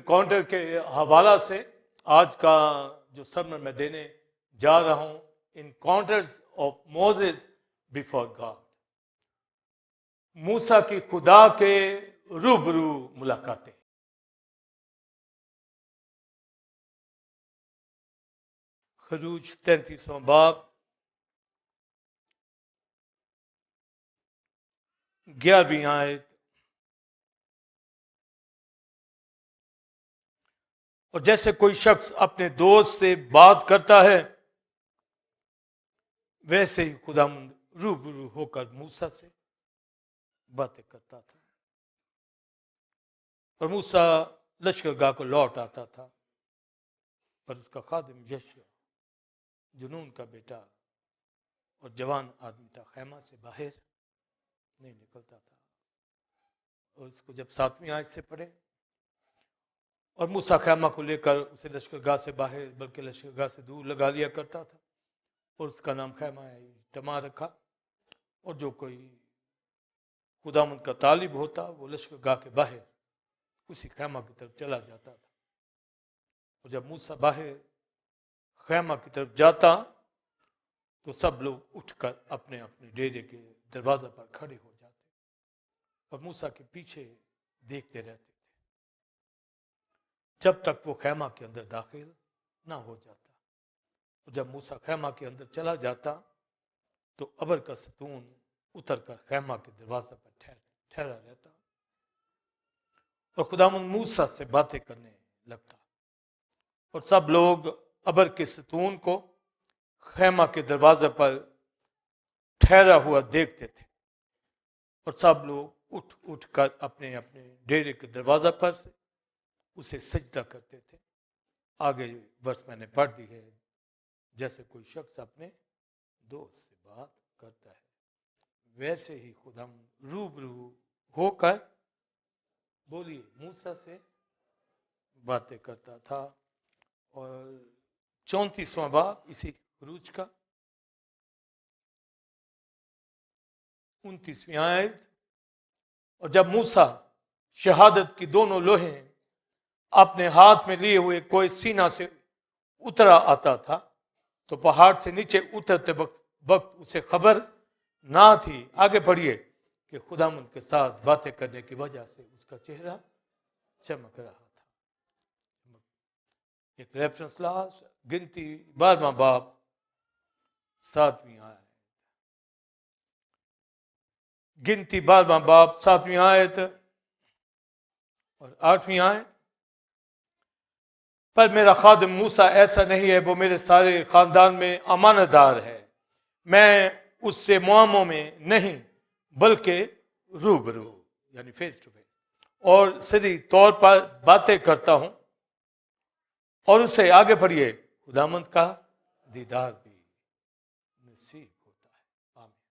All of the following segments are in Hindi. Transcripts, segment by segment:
इनकाउंटर के हवाला से आज का जो सरमन मैं देने जा रहा हूं, encounters of Moses before God, मूसा की खुदा के रूबरू मुलाकातें। खरूज 33वां बाब 11वीं आयत। और जैसे कोई शख्स अपने दोस्त से बात करता है, वैसे ही खुदावंद रूबरू होकर मूसा से बातें करता था। और मूसा लश्करगाह को लौट आता था, पर उसका खादिम यशूआ, जुनून का बेटा और जवान आदमी था, खैमा से बाहर नहीं निकलता था। और इसको जब 7वीं आयत से पढ़े, और मूसा खैमा को लेकर उसे लश्करगाह से बाहर बल्कि लश्करगाह से दूर लगा लिया करता था, और उसका नाम खैमा इज्तिमा रखा। और जो कोई खुदावंद का तालिब होता, वो लश्करगाह के बाहर उसी खैमा की तरफ चला जाता था। और जब मूसा बाहर खैमा की तरफ जाता, तो सब लोग उठकर अपने अपने डेरे के दरवाजा पर खड़े हो जाते और मूसा के पीछे देखते रहते थे, जब तक वो खैमा के अंदर दाखिल ना हो जाता। और जब मूसा खैमा के अंदर चला जाता, तो अबर का सतून उतरकर खैमा के दरवाजा पर ठहरा रहता और खुदावंद मूसा से बातें करने लगता। और सब लोग अबर के सतून को खैमा के दरवाजे पर ठहरा हुआ देखते थे, और सब लोग उठ उठ कर अपने अपने डेरे के दरवाजा पर से उसे सजदा करते थे। आगे वर्ष मैंने पढ़ दी है, जैसे कोई शख्स अपने दोस्त से बात करता है, वैसे ही खुदा रूबरू होकर बोलिए मूसा से बातें करता था। और 34वां बाब इसी खरूज का 29वीं आयत। और जब मूसा शहादत की दोनों लोहें अपने हाथ में लिए हुए कोई सीना से उतरा आता था, तो पहाड़ से नीचे उतरते वक्त उसे खबर ना थी, आगे पढ़िए, कि खुदावंद के साथ बातें करने की वजह से उसका चेहरा चमक रहा था। एक रेफरेंस क्लास, गिनती 12वां बाब 7वीं आयत। गिनती 12वां बाब 7वीं आयत और 8वीं आयत। पर मेरा खादिम मूसा ऐसा नहीं है, वो मेरे सारे खानदान में अमानतदार है। मैं उससे मुआमों में नहीं बल्कि रूबरू यानी फेस टू फेस और सही तौर पर बातें करता हूं। और उससे आगे पढ़िए, खुदावंद का दीदार भी नसीब होता है। आमीन।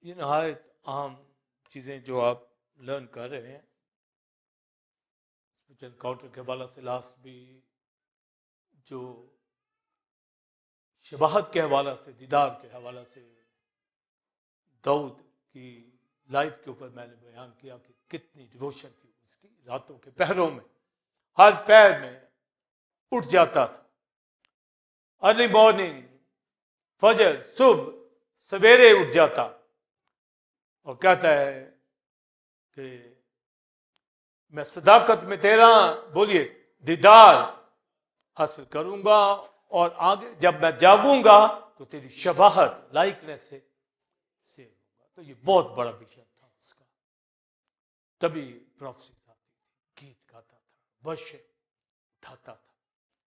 ये नहायत आम चीजें जो आप लर्न कर रहे हैं, एनकाउंटर के हवाला से, लास्ट भी जो शबाहत के हवाला से, दीदार के हवाला से, दाऊद की लाइफ के ऊपर मैंने बयान किया कि कितनी डिवोशन थी उसकी। रातों के पहरों में, हर पैर में उठ जाता था, अर्ली मॉर्निंग, फजर, सुबह सवेरे उठ जाता और कहता है कि मैं सदाकत में तेरा, बोलिए, दीदार हासिल करूंगा, और आगे जब मैं जागूंगा तो तेरी शबाहत, लाइकनेस से होगा। तो ये बहुत बड़ा विषय था उसका। तभी प्रोफेसी आती थी, गीत गाता था, वर्षे उठाता था।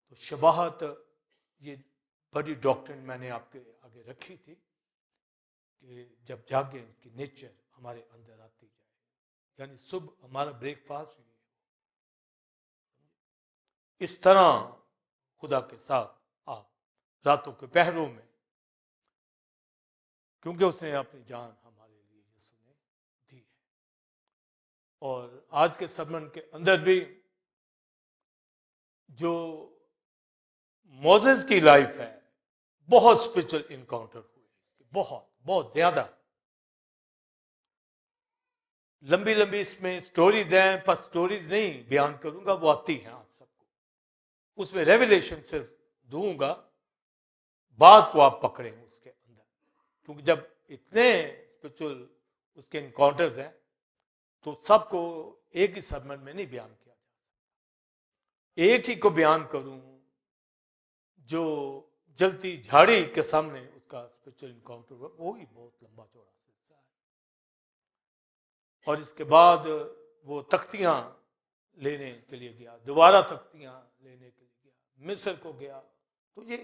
तो शबाहत, ये बड़ी डॉक्ट्रिन मैंने आपके आगे रखी थी कि जब जागे उसकी नेचर हमारे अंदर आती जाए, यानी सुबह हमारा ब्रेकफास्ट ही इस तरह खुदा के साथ आप रातों के पहरों में, क्योंकि उसने अपनी जान हमारे लिए यीशु ने दी है। और आज के सरमन के अंदर भी जो मोसेस की लाइफ है, बहुत स्पिरिचुअल इनकाउंटर हुए, बहुत बहुत ज्यादा। लंबी लंबी इसमें स्टोरीज हैं, पर स्टोरीज नहीं बयान करूंगा, वो आती हैं आप सबको। उसमें रेवलेशन सिर्फ दूंगा, बात को आप पकड़ें उसके अंदर, क्योंकि जब इतने स्पिरिचुअल उसके इनकाउंटर्स हैं तो सबको एक ही सरमन में नहीं बयान किया जा सकता। एक ही को बयान करूं जो जलती झाड़ी के सामने उसका स्पिरिचुअल इनकाउंटर हुआ, वो ही बहुत लंबा चौड़ा सिलसिला है। और इसके बाद वो तख्तियां लेने के लिए गया, दोबारा तख्तियां लेने के लिए गया, मिस्र को गया। तो ये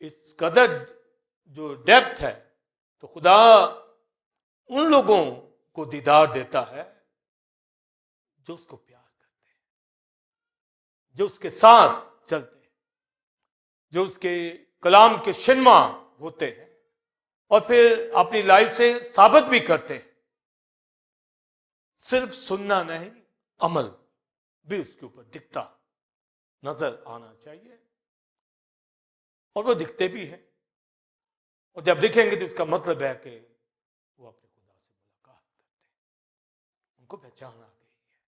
इस कदर जो डेप्थ है, तो खुदा उन लोगों को दीदार देता है जो उसको प्यार करते हैं, जो उसके साथ चलते हैं, जो उसके कलाम के शिनमा होते हैं, और फिर अपनी लाइफ से साबित भी करते हैं। सिर्फ सुनना नहीं, अमल भी उसके ऊपर दिखता नजर आना चाहिए, और वो दिखते भी हैं। और जब दिखेंगे तो इसका मतलब है कि वो अपने खुदा से मुलाकात करते हैं, उनको पहचान आ गई है,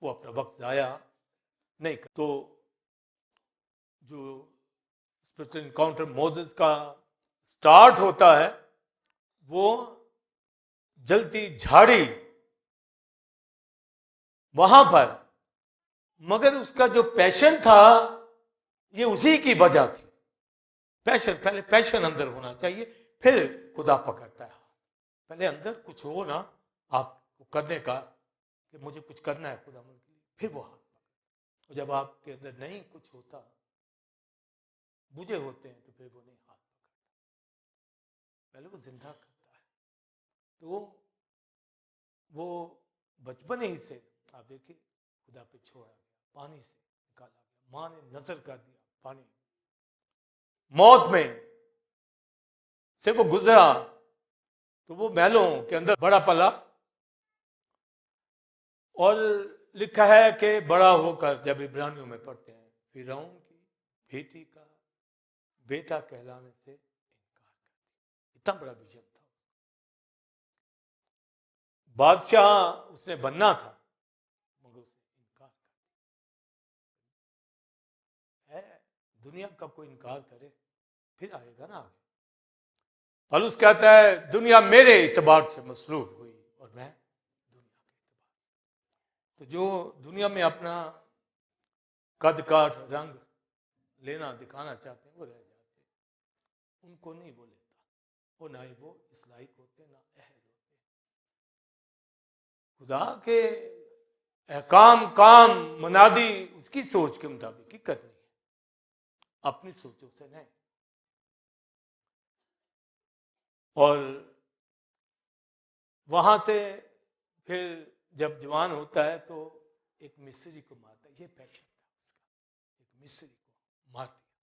वो अपना वक्त जाया नहीं कर। तो जो स्पिरिचुअल इनकाउंटर मोसेस का स्टार्ट होता है, वो जलती झाड़ी वहां पर, मगर उसका जो पैशन था ये उसी की वजह थी। पैशन, पहले पैशन अंदर होना चाहिए, फिर खुदा पकड़ता है। पहले अंदर कुछ हो ना आपको करने का, कि मुझे कुछ करना है खुदा के लिए, फिर वो हाथ पकड़ता। और जब आपके अंदर नहीं कुछ होता, बुझे होते हैं, तो फिर वो नहीं हाथ पकड़ता, पहले वो जिंदा करता है। तो वो बचपन ही से आप देखिए खुदा पे छोड़ा गया, पानी से निकाला गया, माँ ने नजर कर दिया, पानी मौत में से वो गुजरा, तो वो महलों के अंदर बड़ा पला। और लिखा है कि बड़ा होकर, जब इब्रानियों में पढ़ते हैं, फिरौन की बेटी का बेटा कहलाने से इनकार कर दिया। इतना बड़ा विजन था, बादशाह उसने बनना था, मगर उसने इनकार कर दिया। है दुनिया का कोई इनकार करे, फिर आएगा ना आगे। पौलुस कहता है दुनिया मेरे इतबार से मसरूफ हुई और मैं दुनिया के इतबार। तो जो दुनिया में अपना कद काठ रंग लेना दिखाना चाहते हैं, वो रह जाते हैं, उनको नहीं वो लेता, वो ना ही वो इस लायक होते, ना अहल होते। खुदा के अहकाम, काम, मुनादी उसकी सोच के मुताबिक ही करनी है, अपनी सोचों से नहीं। और वहां से फिर जब जवान होता है तो एक मिस्री को मारता है। ये पैशन था उसका, एक मिस्री को मार दिया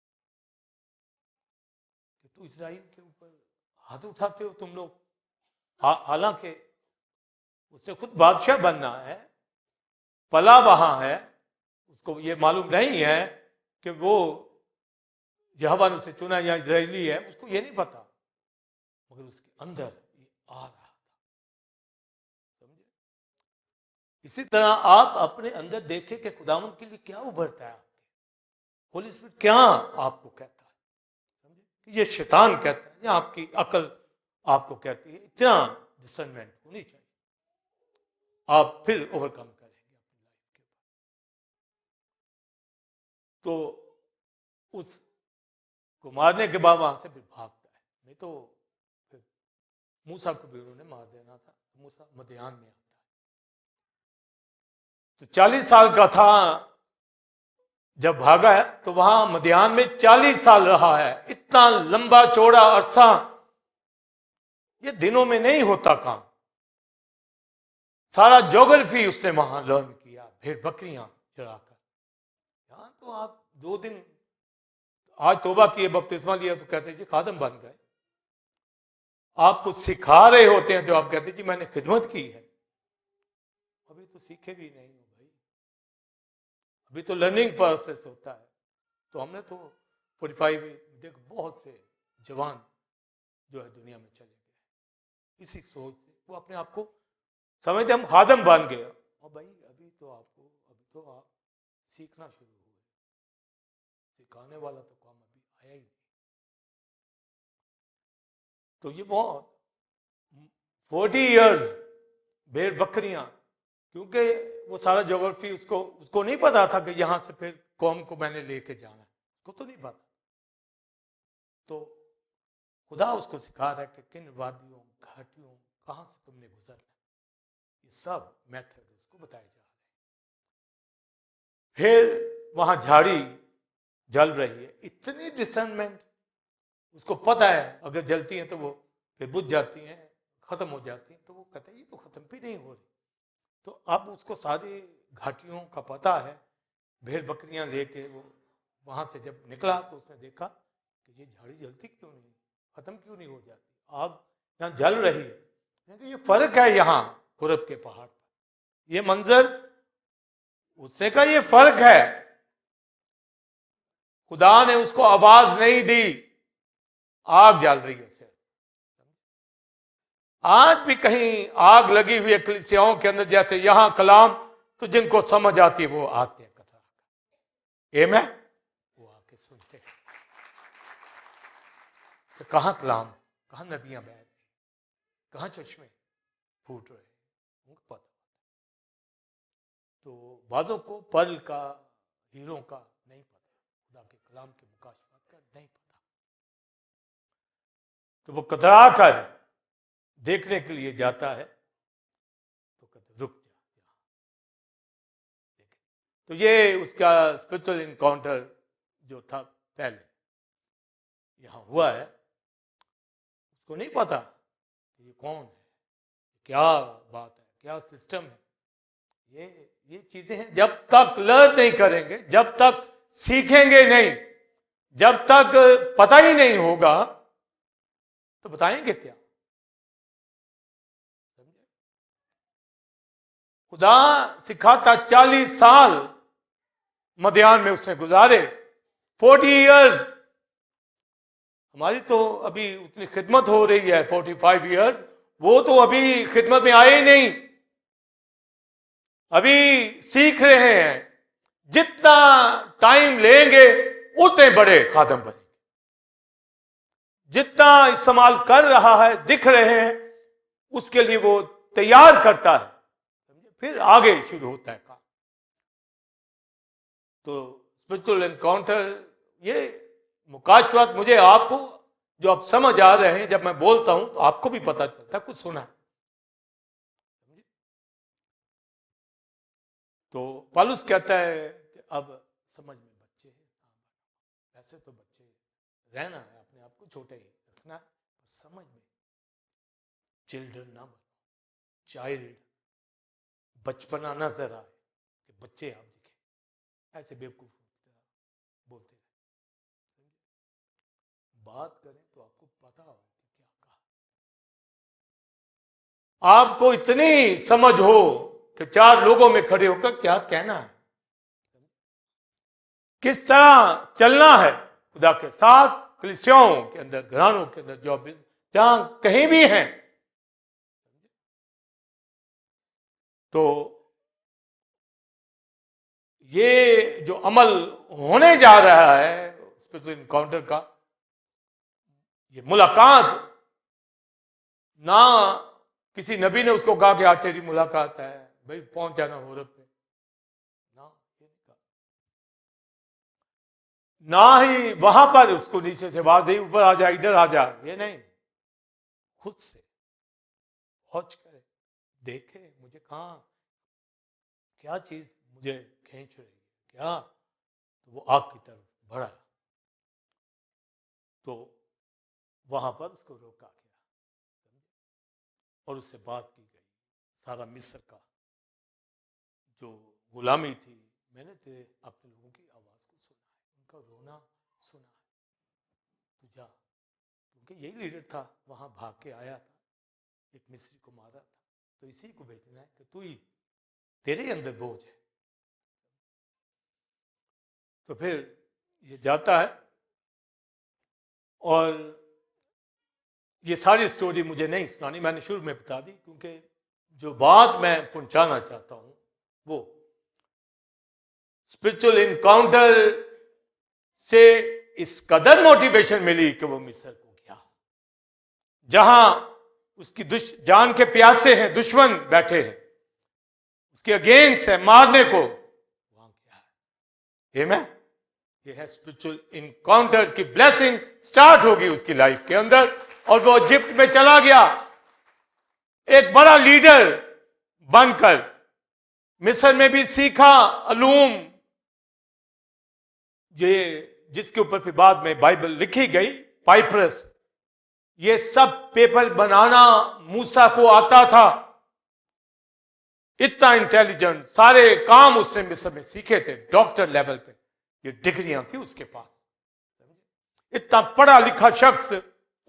कि तू इस्राइल के ऊपर हाथ उठाते हो तुम लोग। हालांकि उसने खुद बादशाह बनना है, पला वहां है, उसको ये मालूम नहीं है कि वो यहोवा ने उसे चुना या इजरायली है, उसको ये नहीं पता, मगर उसके अंदर ये आ रहा था। समझे? इसी तरह आप अपने अंदर देखें कि खुदावंद के लिए क्या उभरता है, आपके होली स्पिरिट क्या आपको कहता है। समझे? ये शैतान कहता है या आपकी अकल आपको कहती है। इतना डिसर्नमेंट होनी चाहिए, आप फिर ओवरकम करेंगे अपनी लाइफ के ऊपर। तो उस को मारने के बाद वहां से फिर भागता है, नहीं तो फिर मूसा को भी उन्होंने मार देना था। मूसा मध्यान में आता है, तो 40 साल का था जब भागा है, तो वहां मध्यान में 40 साल रहा है। इतना लंबा चौड़ा अरसा ये दिनों में नहीं होता काम। सारा ज्योग्राफी उसने वहां लर्न किया, भेड़ बकरियां चराकर। यहां तो आप 2 दिन आज तोबा किए, बपतिस्मा लिया, तो कहते जी खादम बन गए। आपको सिखा रहे होते हैं तो आप कहते जी मैंने खिदमत की है। अभी तो सीखे भी नहीं हो भाई, अभी तो लर्निंग प्रोसेस होता है। तो हमने तो 45 देखो बहुत से जवान जो है दुनिया में चले गए इसी सोच से। वो अपने आप को समझते हम खादम बन गए। और भाई अभी तो आप सीखना शुरू हुए, सिखाने वाला तो काम अभी आया ही नहीं। तो ये बहुत 40 इयर्स भेड़ बकरियां, क्योंकि वो सारा ज्योग्राफी उसको नहीं पता था कि यहां से फिर कौम को मैंने लेके जाना है, उसको तो नहीं पता। तो खुदा उसको सिखा रहा है कि किन वादियों घाटियों कहां से तुमने गुजरना है, ये सब मेथड उसको बताए जा रहे हैं। फिर वहां झाड़ी जल रही है, इतनी डिसर्नमेंट, उसको पता है अगर जलती हैं तो वो फिर बुझ जाती हैं, खत्म हो जाती हैं, तो वो कहता है ये तो खत्म भी नहीं हो रही। तो अब उसको सारी घाटियों का पता है। भेड़ बकरियां लेके वो वहां से जब निकला तो उसने देखा कि ये झाड़ी जलती क्यों नहीं, खत्म क्यों नहीं हो जाती, आग यहाँ जल रही है। क्योंकि ये फर्क है यहाँ हुरब के पहाड़ पर, ये मंजर, उसने कहा ये फर्क है। खुदा ने उसको आवाज नहीं दी, आग जल रही है सिर्फ। आज भी कहीं आग लगी हुई है कलीसियाओं के अंदर, जैसे यहां कलाम, तो जिनको समझ आती है वो आते हैं कतरा कर, मैं वो आके सुनते हैं। तो कहां कलाम, कहां नदियां बह रही, कहां चश्मे फूट रहे, उनको पता। तो बाजों को पर्ल का, हीरो का नहीं पता, खुदा के कलाम के मुकाशफात का नहीं पता। तो वो कतरा कर देखने के लिए जाता है, तो कहते रुक जा यहाँ देखे। तो ये उसका स्पिरिचुअल इनकाउंटर जो था पहले यहां हुआ है, उसको नहीं पता कि ये कौन है, क्या बात है, क्या सिस्टम है। ये चीजें हैं, जब तक लर्न नहीं करेंगे, जब तक सीखेंगे नहीं, जब तक पता ही नहीं होगा, तो बताएंगे क्या। खुदा सिखाता 40 साल मध्यान में उसने गुजारे, 40 इयर्स। हमारी तो अभी उतनी खिदमत हो रही है 45 इयर्स, वो तो अभी खिदमत में आए ही नहीं, अभी सीख रहे हैं। जितना टाइम लेंगे उतने बड़े खादम बनेंगे। जितना इस्तेमाल कर रहा है, दिख रहे हैं, उसके लिए वो तैयार करता है, फिर आगे शुरू होता है काम। तो स्पिरिचुअल एनकाउंटर, ये मुकाशफात मुझे आपको जो आप समझ आ रहे हैं, जब मैं बोलता हूं तो आपको भी पता चलता है कुछ सुना है। तो पौलुस कहता है कि अब समझ में बच्चे हैं, वैसे तो बच्चे रहना है, अपने आप को छोटे ही रखना है, समझ में चिल्ड्रन ना बनो, चाइल्ड बचपना नजर आए कि बच्चे आप दिखे, ऐसे बेवकूफ की तरह बोलते रहे। बात करें तो आपको पता हो कि क्या कहा, आपको इतनी समझ हो कि 4 लोगों में खड़े होकर क्या कहना है, किस तरह चलना है खुदा के साथ, कलीसियाओं के अंदर, घरानों के अंदर, जो जहां कहीं भी हैं। तो ये जो अमल होने जा रहा है स्पिरिचुअल इनकाउंटर का, ये मुलाकात, ना किसी नबी ने उसको कहा कि आज तेरी मुलाकात है भाई, पहुंच जाना हुरब पे, ना ही वहां पर उसको नीचे से आवाज दी ऊपर आ जा, इधर आ जा, ये नहीं, खुद से पहुंच करे, देखे मुझे कहां क्या चीज मुझे खींच रही है, क्या, तो वो आग की तरफ बढ़ा। तो वहां पर उसको रोका गया और उससे बात की गई। सारा मिस्र का जो गुलामी थी, मैंने तेरे अपने लोगों की आवाज को सुना है, उनका रोना सुना है, तू जा, क्योंकि यही लीडर था, वहां भाग के आया था, एक मिस्री को मारा था, तो इसी को भेजना है कि तू ही, तेरे अंदर बोझ है। तो फिर ये जाता है, और ये सारी स्टोरी मुझे नहीं सुनानी, मैंने शुरू में बता दी, क्योंकि जो बात मैं पहुंचाना चाहता हूं वो स्पिरिचुअल इनकाउंटर से इस कदर मोटिवेशन मिली कि वो मिस्र को गया, जहां उसकी जान के प्यासे हैं, दुश्मन बैठे हैं, उसके अगेंस्ट है मारने को, वहां गया है। ये मैं ये है स्पिरिचुअल इनकाउंटर की ब्लेसिंग स्टार्ट होगी उसकी लाइफ के अंदर, और वो इजिप्ट में चला गया एक बड़ा लीडर बनकर। मिस्र में भी सीखा अलूम, ये जिसके ऊपर फिर बाद में बाइबल लिखी गई, पाइपरस, ये सब पेपर बनाना मूसा को आता था। इतना इंटेलिजेंट, सारे काम उसने मिस्र में सीखे थे, डॉक्टर लेवल पे ये डिग्रियां थी उसके पास। इतना पढ़ा लिखा शख्स,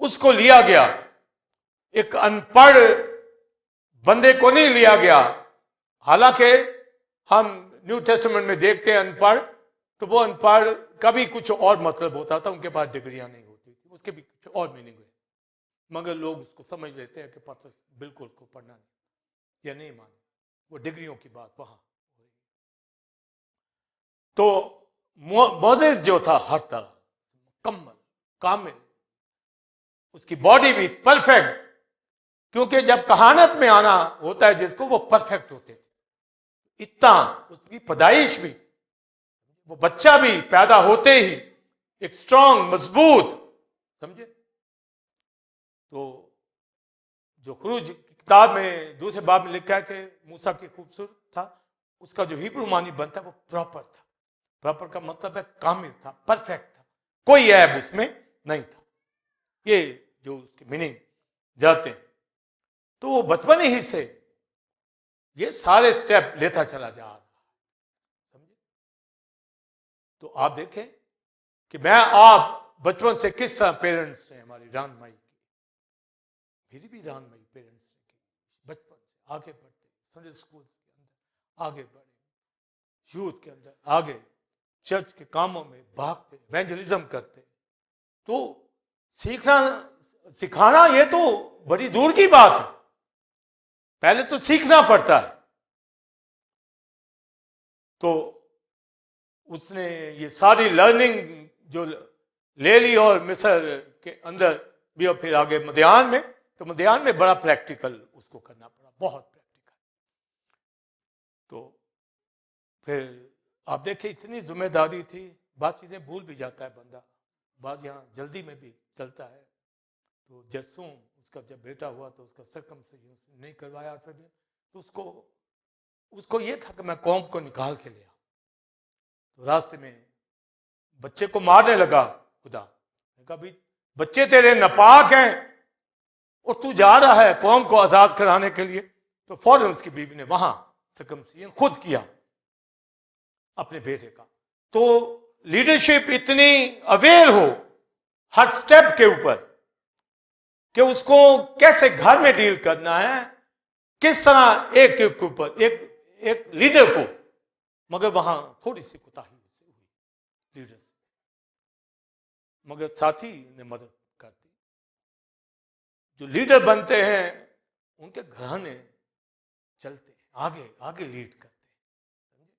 उसको लिया गया, एक अनपढ़ बंदे को नहीं लिया गया। हालांकि हम न्यू टेस्टामेंट में देखते हैं अनपढ़, तो वो अनपढ़ का भी कुछ और मतलब होता था, उनके पास डिग्रियां नहीं होती थी, उसके भी कुछ और मीनिंग है, मगर लोग उसको समझ लेते हैं कि पत्रस बिल्कुल उसको पढ़ना नहीं या नहीं माने, वो डिग्रियों की बात वहां। तो मोसेस जो था हर तरह मुकम्मल, कामिल, उसकी बॉडी भी परफेक्ट, क्योंकि जब कहानत में आना होता है जिसको, वो परफेक्ट होते थे। इतना उसकी पैदाइश भी, वो बच्चा भी पैदा होते ही एक स्ट्रांग, मजबूत, समझे। तो जो खुरूज की किताब में दूसरे बाब में लिखा है कि मूसा की खूबसूरत था, उसका जो हिब्रू मानी बनता है वो प्रॉपर था। प्रॉपर का मतलब है कामिल था, परफेक्ट था, कोई ऐब उसमें नहीं था। ये जो उसके मीनिंग जाते हैं, तो वो बचपन ही से ये सारे स्टेप लेता चला जा रहा, समझे। तो आप देखें कि मैं आप बचपन से किस तरह पेरेंट्स ने, हमारी रान माई की, मेरी भी रान माई पेरेंट्स ने, बचपन से आगे बढ़ते, संडे स्कूल के अंदर आगे बढ़े, यूथ के अंदर आगे, चर्च के कामों में भागते, इवेंजलिज्म करते। तो सीखना सिखाना ये तो बड़ी दूर की बात है, पहले तो सीखना पड़ता है। तो उसने ये सारी लर्निंग जो ले ली, और मिस्र के अंदर भी, और फिर आगे मदियान में, तो मदियान में बड़ा प्रैक्टिकल उसको करना पड़ा, बहुत प्रैक्टिकल। तो फिर आप देखिए इतनी जिम्मेदारी थी, बात चीजें भूल भी जाता है बंदा, बात यहाँ जल्दी में भी चलता है। तो जैसों उसका जब बेटा हुआ तो उसका सर्कमसाइजन उसने नहीं करवाया, फिर तो उसको ये था कि मैं कौम को निकाल के लिया। तो रास्ते में बच्चे को मारने लगा खुदा, कहा भाई बच्चे तेरे नापाक हैं और तू जा रहा है कौम को आजाद कराने के लिए। तो फौरन उसकी बीवी ने वहां सर्कमसाइजन खुद किया अपने बेटे का। तो लीडरशिप इतनी अवेयर हो हर स्टेप के ऊपर कि उसको कैसे घर में डील करना है, किस तरह एक के ऊपर एक लीडर को, मगर वहां थोड़ी सी कोताही हुई लीडर से, मगर साथी ने मदद कर दी। जो लीडर बनते हैं उनके घराने चलते हैं, आगे आगे लीड करते हैं,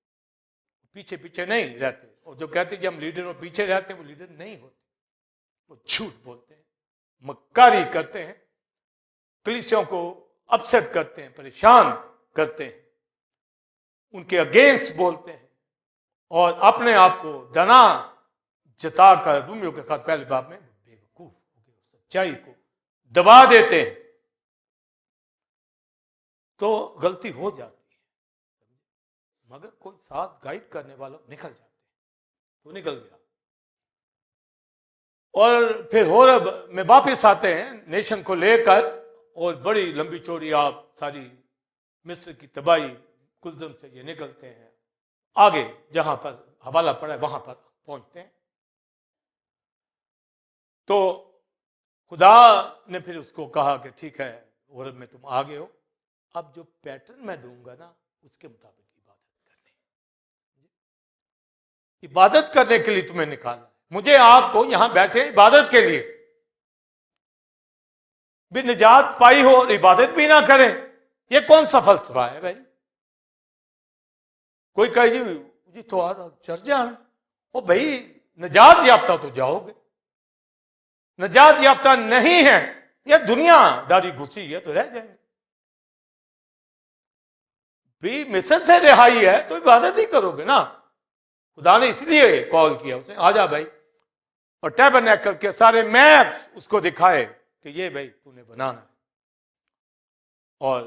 पीछे पीछे नहीं रहते। और जो कहते हैं कि हम लीडर और पीछे रहते हैं, वो लीडर नहीं होते, वो झूठ बोलते हैं, मक्कारी करते हैं, कलीसियों को अपसेट करते हैं, परेशान करते हैं, उनके अगेंस्ट बोलते हैं, और अपने आप को दना जताकर रोमियो के खत पहले बाब में बेवकूफ हो गए, सच्चाई को दबा देते हैं। तो गलती हो जाती है, मगर कोई साथ गाइड करने वाला निकल जाते हैं, तो निकल गया। और फिर होरब में वापस आते हैं नेशन को लेकर, और बड़ी लंबी चौड़ी आप सारी मिस्र की तबाही कुलजम से ये निकलते हैं, आगे जहां पर हवाला पड़ा है वहां पर पहुंचते हैं। तो खुदा ने फिर उसको कहा कि ठीक है होरब में तुम आ गए हो, अब जो पैटर्न मैं दूंगा ना उसके मुताबिक इबादत करने के लिए तुम्हें निकाला। मुझे आपको यहां बैठे इबादत के लिए, भी निजात पाई हो और इबादत भी ना करें, ये कौन सा फलसफा है भाई? कोई कहे जी तो चढ़ जाना, ओ भाई निजात याफ्ता तो जाओगे, निजात याफ्ता नहीं है या दुनियादारी घुसी है तो रह जाएंगे। भी मिस्र से रिहाई है तो इबादत ही करोगे ना। खुदा ने इसलिए कॉल किया, उसने आजा भाई, और टैबरनेकल के सारे मैप्स उसको दिखाए कि ये भाई तूने बनाना है, और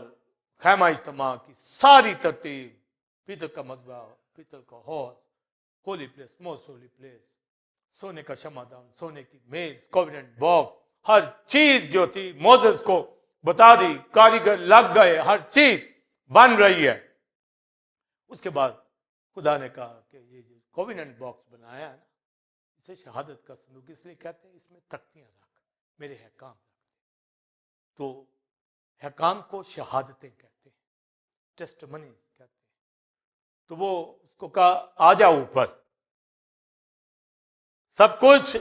खैमा इज्तिमा की सारी तरतीब, पीतल का मज़बा, पीतल का हौज, holy place, most holy place, सोने का शमादान, सोने की मेज, कोवेनेंट बॉक्स, हर चीज जो थी मोसेस को बता दी, कारीगर लग गए, हर चीज बन रही है। उसके बाद खुदा ने कहा कि ये जो कोवेनेंट बॉक्स बनाया है ना, इसे शहादत का संदूक इसलिए कहते हैं, इसमें तख्तियां रख, मेरे हकाम रखते। तो हकाम को शहादतें कहते हैं, टेस्टमनी कहते हैं। तो वो उसको कहा आ जाओ ऊपर। सब कुछ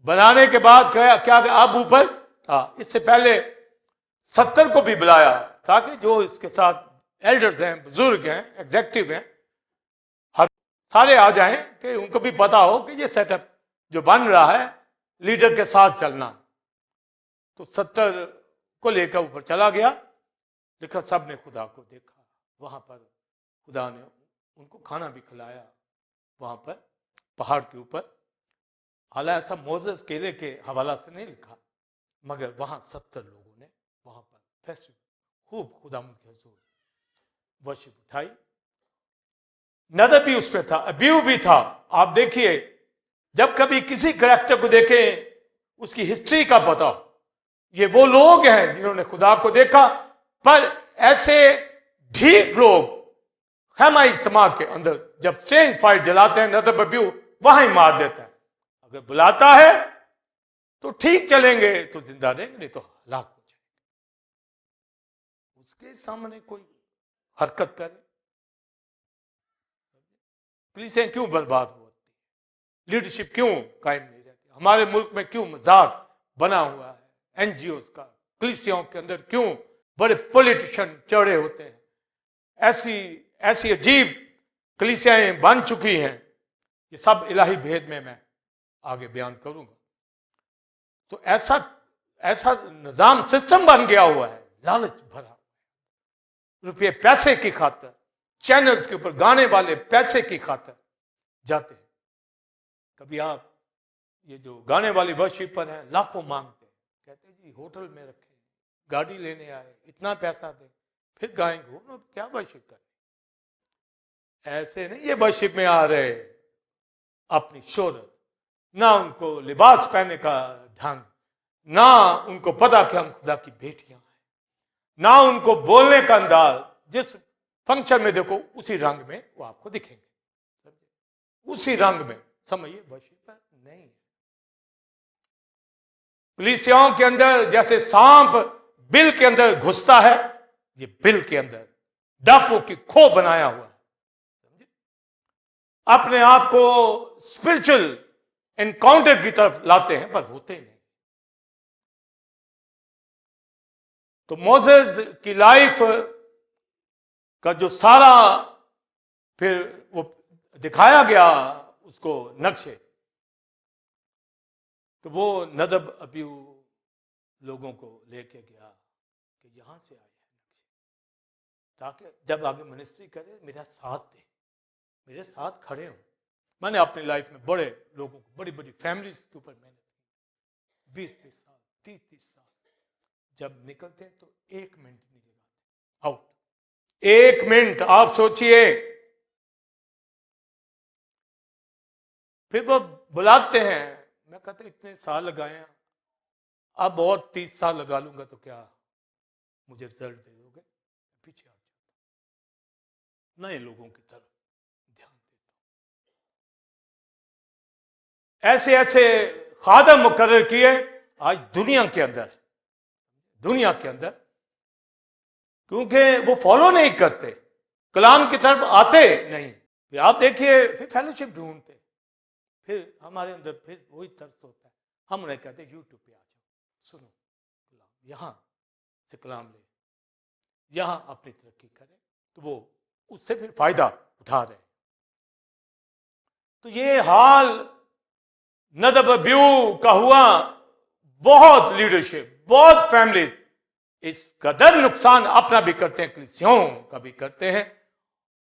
बनाने के बाद क्या अब ऊपर था। इससे पहले 70 को भी बुलाया ताकि जो इसके साथ एल्डर्स हैं, बुजुर्ग हैं, एग्जेक्टिव हैं, हर सारे आ जाएं कि उनको भी पता हो कि ये सेटअप जो बन रहा है लीडर के साथ चलना। तो 70 को लेकर ऊपर चला गया। देखा सब ने खुदा को देखा, वहां पर खुदा ने उनको खाना भी खिलाया वहां पर पहाड़ के ऊपर। हालांकि ऐसा मोसेस केले के हवाला से नहीं लिखा, मगर वहां 70 लोगों ने वहां पर फेस्टिवल खूब खुदा के हुजूर वर्शिप उठाई। नदब भी उसमें था, अब्यू भी था। आप देखिए, जब कभी किसी करैक्टर को देखें उसकी हिस्ट्री का पता, ये वो लोग हैं जिन्होंने खुदा को देखा। पर ऐसे ढीठ लोग खैमा इज्तिमा के अंदर जब स्ट्रेंज फायर जलाते हैं, नदब अब्यू वहां ही मार देता है। अगर बुलाता है तो ठीक चलेंगे तो जिंदा रहेंगे, नहीं तो हलाक हो जाएंगे। उसके सामने कोई हरकत करे, पुलिसें क्यों बर्बाद होती है, लीडरशिप क्यों कायम नहीं रहती, हमारे मुल्क में क्यों मजाक बना हुआ है एनजीओस का, कलीसियाओं के अंदर क्यों बड़े पॉलिटिशियन चढ़े होते हैं, ऐसी ऐसी अजीब कलीसियाएं बन चुकी हैं। ये सब इलाही भेद में मैं आगे बयान करूंगा। तो ऐसा ऐसा निजाम सिस्टम बन गया हुआ है, लालच भरा, रुपये पैसे की खातिर, चैनल्स के ऊपर गाने वाले पैसे की खातिर जाते हैं। कभी आप ये जो गाने वाली वर्शिपर हैं लाखों मांगते हैं, कहते हैं जी होटल में रखें, गाड़ी लेने आए, इतना पैसा दें, फिर गाएंगे। वो क्या वर्शिप करें? ऐसे नहीं ये वर्शिप में आ रहे अपनी शोहरत, ना उनको लिबास पहनने का ढंग, ना उनको पता कि हम खुदा की बेटियां हैं, ना उनको बोलने का अंदाज। जिस फंक्शन में देखो उसी रंग में वो आपको दिखेंगे, उसी रंग में। समझिए वर्शिपर नहीं है। कलीसियाओं के अंदर जैसे सांप बिल के अंदर घुसता है, ये बिल के अंदर डाकुओं की खो बनाया हुआ है। अपने आप को स्पिरिचुअल एनकाउंटर की तरफ लाते हैं पर होते नहीं। तो मोसेस की लाइफ का जो सारा फिर वो दिखाया गया उसको नक्शे, तो वो नदब अब्यू लोगों को लेके गया कि यहां से आए हैं नक्शे, ताकि जब आगे मिनिस्ट्री करे मेरा साथ दे, मेरे साथ खड़े हों। मैंने अपनी लाइफ में बड़े लोगों को, बड़ी बड़ी फैमिलीज के ऊपर मेहनत की, 20-20 साल, 30-30 साल। जब निकलते हैं तो 1 मिनट नहीं लगाते आउट, 1 मिनट। आप सोचिए, फिर वो बुलाते हैं, मैं कहता इतने साल लगाए हैं, अब और 30 साल लगा लूंगा तो क्या मुझे रिजल्ट दे दोगे? पीछे हट जाता, नए लोगों की तरफ ध्यान देता। ऐसे ऐसे खादम मुकर्रर किए आज दुनिया के अंदर, दुनिया के अंदर, क्योंकि वो फॉलो नहीं करते, कलाम की तरफ आते नहीं। फिर आप देखिए, फिर फेलोशिप ढूंढते, फिर हमारे अंदर फिर वही तर्स होता है। हम उन्हें कहते हैं यूट्यूब पे आ जाओ, सुनो कलाम, यहां से कलाम ले, यहां अपनी तरक्की करें, तो वो उससे फिर फायदा उठा रहे हैं। तो ये हाल नदब ब्यू का हुआ। बहुत लीडरशिप, बहुत फैमिलीज इस कदर नुकसान अपना भी करते हैं, कलीसियाओं का भी करते हैं,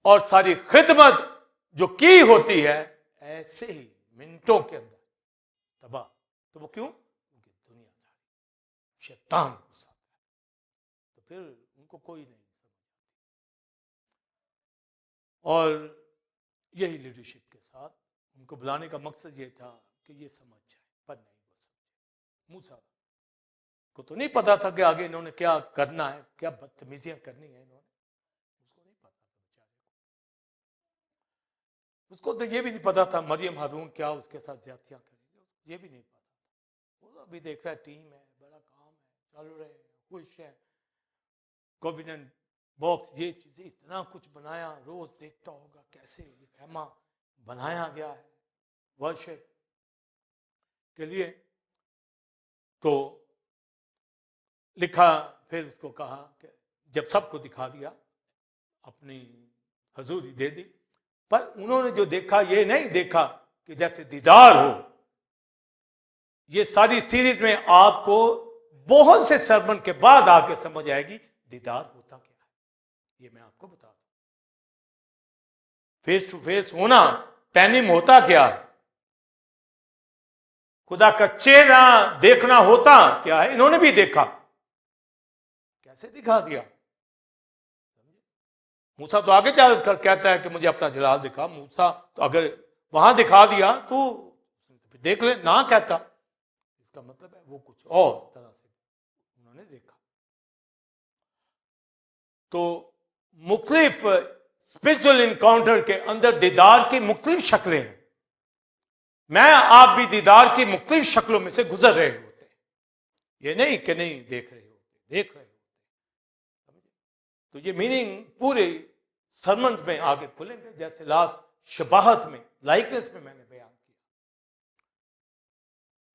और सारी खिदमत जो की होती है ऐसे ही मिनटों के अंदर तबाह। तो वो क्यों? क्योंकि दुनियादारी, शैतान को साथ है, तो फिर उनको कोई नहीं समझ। और यही लीडरशिप के साथ उनको बुलाने का मकसद ये था कि ये समझ जाए, पर नहीं वो समझे। मूसा को तो नहीं पता था कि आगे इन्होंने क्या करना है, क्या बदतमीजियां करनी है इन्होंने, उसको नहीं पता था बेचारे को। उसको तो ये भी नहीं पता था मरियम हारून क्या उसके साथ ज्यादतियां करेंगे, ये भी नहीं पता था। वो तो अभी देख रहा है टीम है, बड़ा काम है, चल रहे हैं, खुश है, कोविडेंट बॉक्स, ये चीजें इतना कुछ बनाया, रोज देखता होगा कैसे ये खेमा बनाया गया है वर्शिप के लिए। तो लिखा, फिर उसको कहा कि जब सबको दिखा दिया, अपनी हजूरी दे दी, पर उन्होंने जो देखा ये नहीं देखा कि जैसे दीदार हो। ये सारी सीरीज में आपको बहुत से सरमन के बाद आके समझ आएगी दीदार होता क्या है, ये मैं आपको बता दूं। फेस टू फेस होना, पैनिम होता क्या है, खुदा का चेहरा देखना होता क्या है, इन्होंने भी देखा। कैसे दिखा दिया? मूसा तो आगे चलकर कहता है कि मुझे अपना जलाल दिखा। मूसा तो अगर वहां दिखा दिया तो देख ले, ना कहता, इसका मतलब है वो कुछ और तरह से उन्होंने देखा। तो मुख्तलिफ स्पिरिचुअल इनकाउंटर के अंदर दीदार की मुख्तलिफ शक्लें हैं। मैं आप भी दीदार की मुख्तलिफ शक्लों में से गुजर रहे होते हैं, ये नहीं कि नहीं देख रहे होते, देख रहे होते। तो ये मीनिंग पूरे सरमन्स में आगे खुलेंगे, जैसे लास्ट शबाहत में, लाइकनेस में मैंने बयान किया।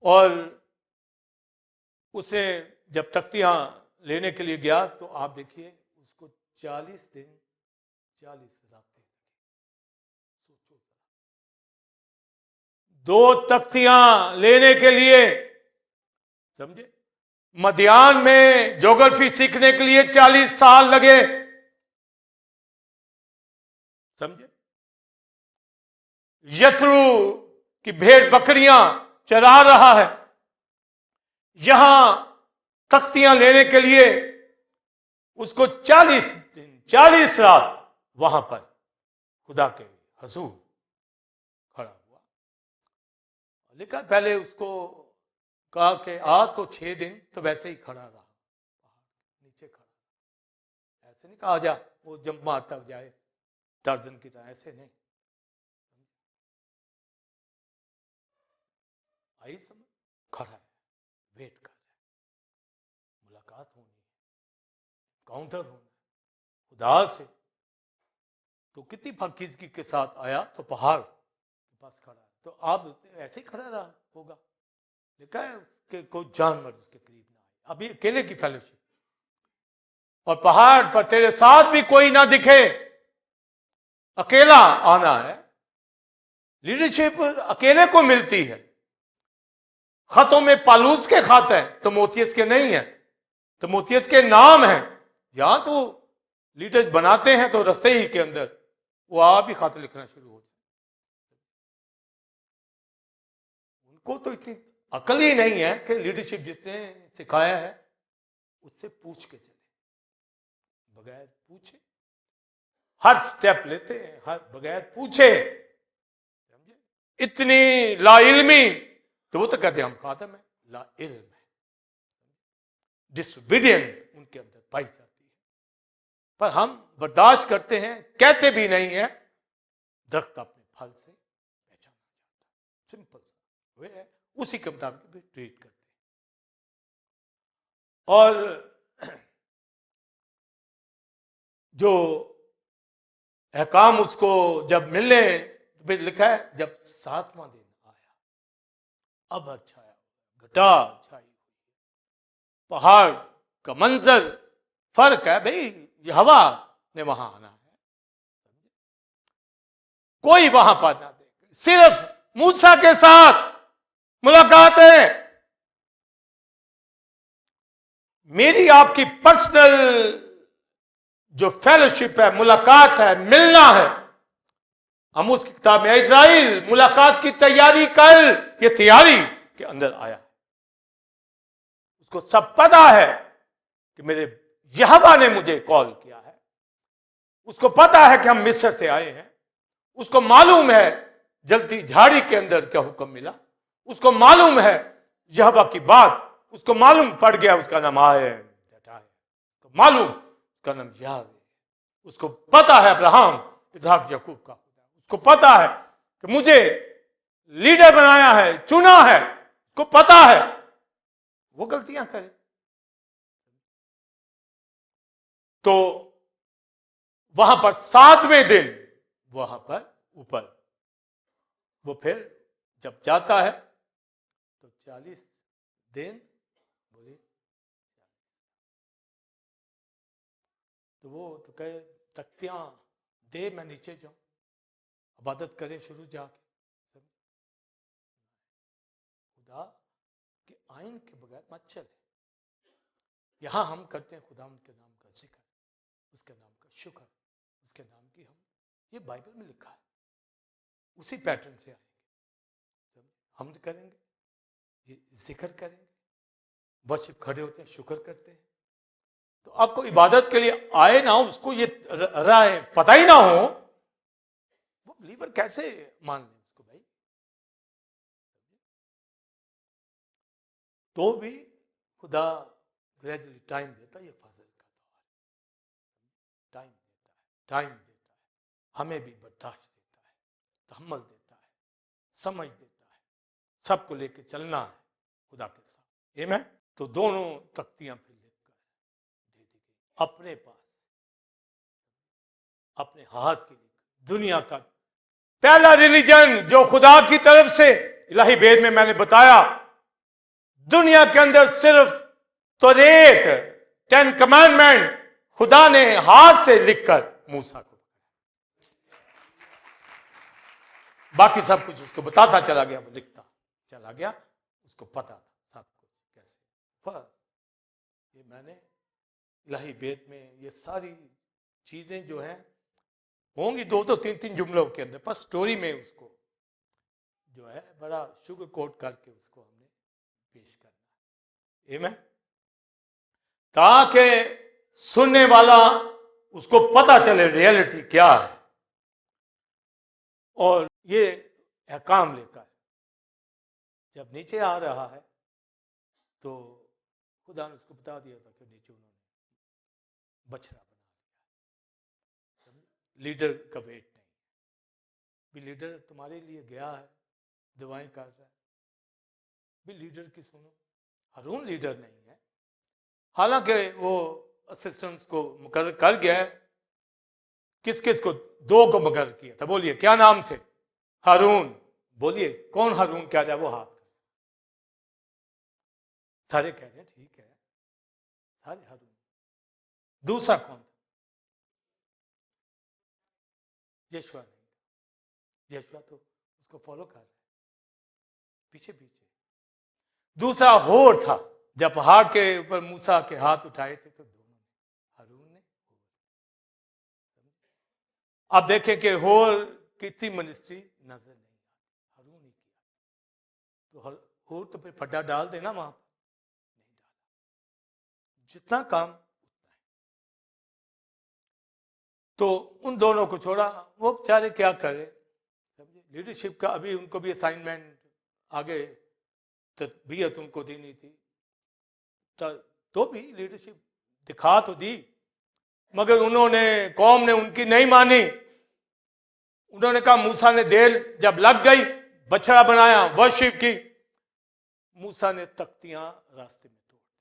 और उसे जब तख्तियां लेने के लिए गया तो आप देखिए उसको 40 दिन 40 रातें लगी। सोचो, 2 तख्तियां लेने के लिए, समझे, मध्यान में ज्योग्राफी सीखने के लिए 40 साल लगे, समझे। यत्रू की भेड़ बकरियां चरा रहा है, यहां तख्तियां लेने के लिए उसको 40 दिन 40 रात वहां पर खुदा के हजूर खड़ा हुआ। लिखा पहले उसको कहा कि आ तो 6 दिन, तो वैसे ही खड़ा रहा, नीचे खड़ा, ऐसे नहीं कहा जा वो जंप मारता जाए टार्जन की तरह, ऐसे नहीं। आई समझ, खड़ा है, वेट कर रहा है, मुलाकात होनी है, काउंटर होना है खुदा से। तो कितनी पाकीज़गी के साथ आया, तो पहाड़ के पास खड़ा है, तो आप ऐसे ही खड़ा रहा होगा। लिखा है उसके कोई जानवर उसके करीब ना आए, अभी अकेले की फेलोशिप, और पहाड़ पर तेरे साथ भी कोई ना दिखे, अकेला आना है। लीडरशिप अकेले को मिलती है। खतों में पालूस के खत हैं, तिमोथियस के नहीं है, तिमोथियस के नाम है। यहां तो लीडर्स बनाते हैं तो रस्ते ही के अंदर वो आप ही खत लिखना शुरू हो जाए। उनको तो इतनी अकल ही नहीं है कि लीडरशिप जिसने सिखाया है उससे पूछ के चले, बगैर पूछे हर स्टेप लेते हैं, हर बगैर पूछे, समझे। इतनी लाइल्मी, तो वो तो कहते हैं हम खातम है, ला इल्म है, डिसोबीडिएंट उनके अंदर पाई जाती है। पर हम बर्दाश्त करते हैं, कहते भी नहीं है। दरख्त अपने फल से पहचाना जाता है, सिंपल सा वे है, उसी के मुताबिक भी ट्रीट करते हैं। और जो अहकाम उसको जब मिलने, फिर लिखा है जब 7वां दिन आया, अबर छाया, घटा छाई, पहाड़ का मंजर फर्क है भाई। यहोवा ने वहां आना है, कोई वहां पर ना देखे, सिर्फ मूसा के साथ मुलाकात है। मेरी आपकी पर्सनल जो फेलोशिप है, मुलाकात है, मिलना है। हम उसकी किताब में इस्राएल मुलाकात की तैयारी कर, ये तैयारी के अंदर आया, उसको सब पता है कि मेरे यहोवा ने मुझे कॉल किया है, उसको पता है कि हम मिस्र से आए हैं, उसको मालूम है जलती झाड़ी के अंदर क्या हुक्म मिला, उसको मालूम है यहोवा की बात, उसको मालूम पड़ गया उसका नाम है, उसको मालूम उसका नाम यहोवा, उसको पता है अब्राहम इसहाक याकूब का खुदा, उसको पता है कि मुझे लीडर बनाया है, चुना है, उसको पता है। वो गलतियां करे तो वहां पर 7वें दिन वहां पर ऊपर वो फिर जब जाता है तो 40 दिन बोलिए, तो वो तो कहे तख्तियां दे, मैं नीचे जाऊं, इबादत करें शुरू जाके। खुदा के आइन के बगैर मत चले। यहां हम करते हैं खुदा के नाम का जिक्र, उसके नाम का शुक्र, उसके नाम की हम, ये बाइबल में लिखा है, उसी पैटर्न से आएंगे, हम करेंगे, ये जिक्र करेंगे, वर्शिप खड़े होते हैं, शुक्र करते हैं। तो आपको इबादत के लिए आए ना हो, उसको ये राय पता ही ना हो, वो बिलीवर कैसे मान लें उसको भाई? तो भी खुदा ग्रेजुअली टाइम देता है, ये फजल का दौर है, टाइम देता है, टाइम देता है, हमें भी बर्दाश्त देता है, तहम्मुल देता है, समझ देता है, सबको लेके चलना है खुदा के साथ। ये मैं तो दोनों तख्तियां फिर लिख कर दे दी गई अपने पास, अपने हाथ की लिख, दुनिया का पहला रिलीजन जो खुदा की तरफ से, इलाही वेद में मैंने बताया, दुनिया के अंदर सिर्फ तौरेत 10 कमांडमेंट खुदा ने हाथ से लिखकर मूसा को, बाकी सब कुछ उसको बताता चला गया, वो लिखता चला गया, उसको पता था सब कुछ कैसे। बस ये मैंने इलाही वेद में ये सारी चीजें जो हैं होंगी 2-2, 3-3 जुमलों के अंदर, पर स्टोरी में उसको जो है बड़ा शुगर कोट करके उसको हमने पेश करना है, मैं ताकि सुनने वाला उसको पता चले रियलिटी क्या है, और ये अहकाम लेकर जब नीचे आ रहा है तो खुदा ने उसको बता दिया था कि नीचे उन्होंने बछड़ा बना लिया, लीडर का वेट नहीं, भी लीडर तुम्हारे लिए गया है, दुआएं कर रहा है, भी लीडर की सुनो। हारून लीडर नहीं है, हालांकि वो असिस्टेंट्स को मुकर्रर कर गया है, किस किस को, 2 को मुकर्रर किया था, बोलिए क्या नाम थे? हारून, बोलिए कौन हारून कह रहा है? वो हाथ, सारे कह रहे हैं ठीक है, सारे हारून। दूसरा कौन था? यशवा नहीं, यशवा तो उसको फॉलो कर रहा है पीछे पीछे। दूसरा होर था, जब पहाड़ के ऊपर मूसा के हाथ उठाए थे तो दोनों ने, हारून ने, आप देखें कि होर कितनी मिनिस्ट्री नजर नहीं आती, हारून ही किया, तो होर तो फिर फड्डा डाल देना वहां पर, नहीं डाला, जितना काम उतना है। तो उन दोनों को छोड़ा, वो बेचारे क्या करे, समझे, लीडरशिप का अभी उनको भी असाइनमेंट आगे तरबियत उनको देनी थी, तो भी लीडरशिप दिखा तो दी, मगर उन्होंने, कौम ने उनकी नहीं मानी। उन्होंने कहा, मूसा ने देर जब लग गई, बछड़ा बनाया, वर्शिप की, मूसा ने तख्तियां रास्ते में तोड़ दी।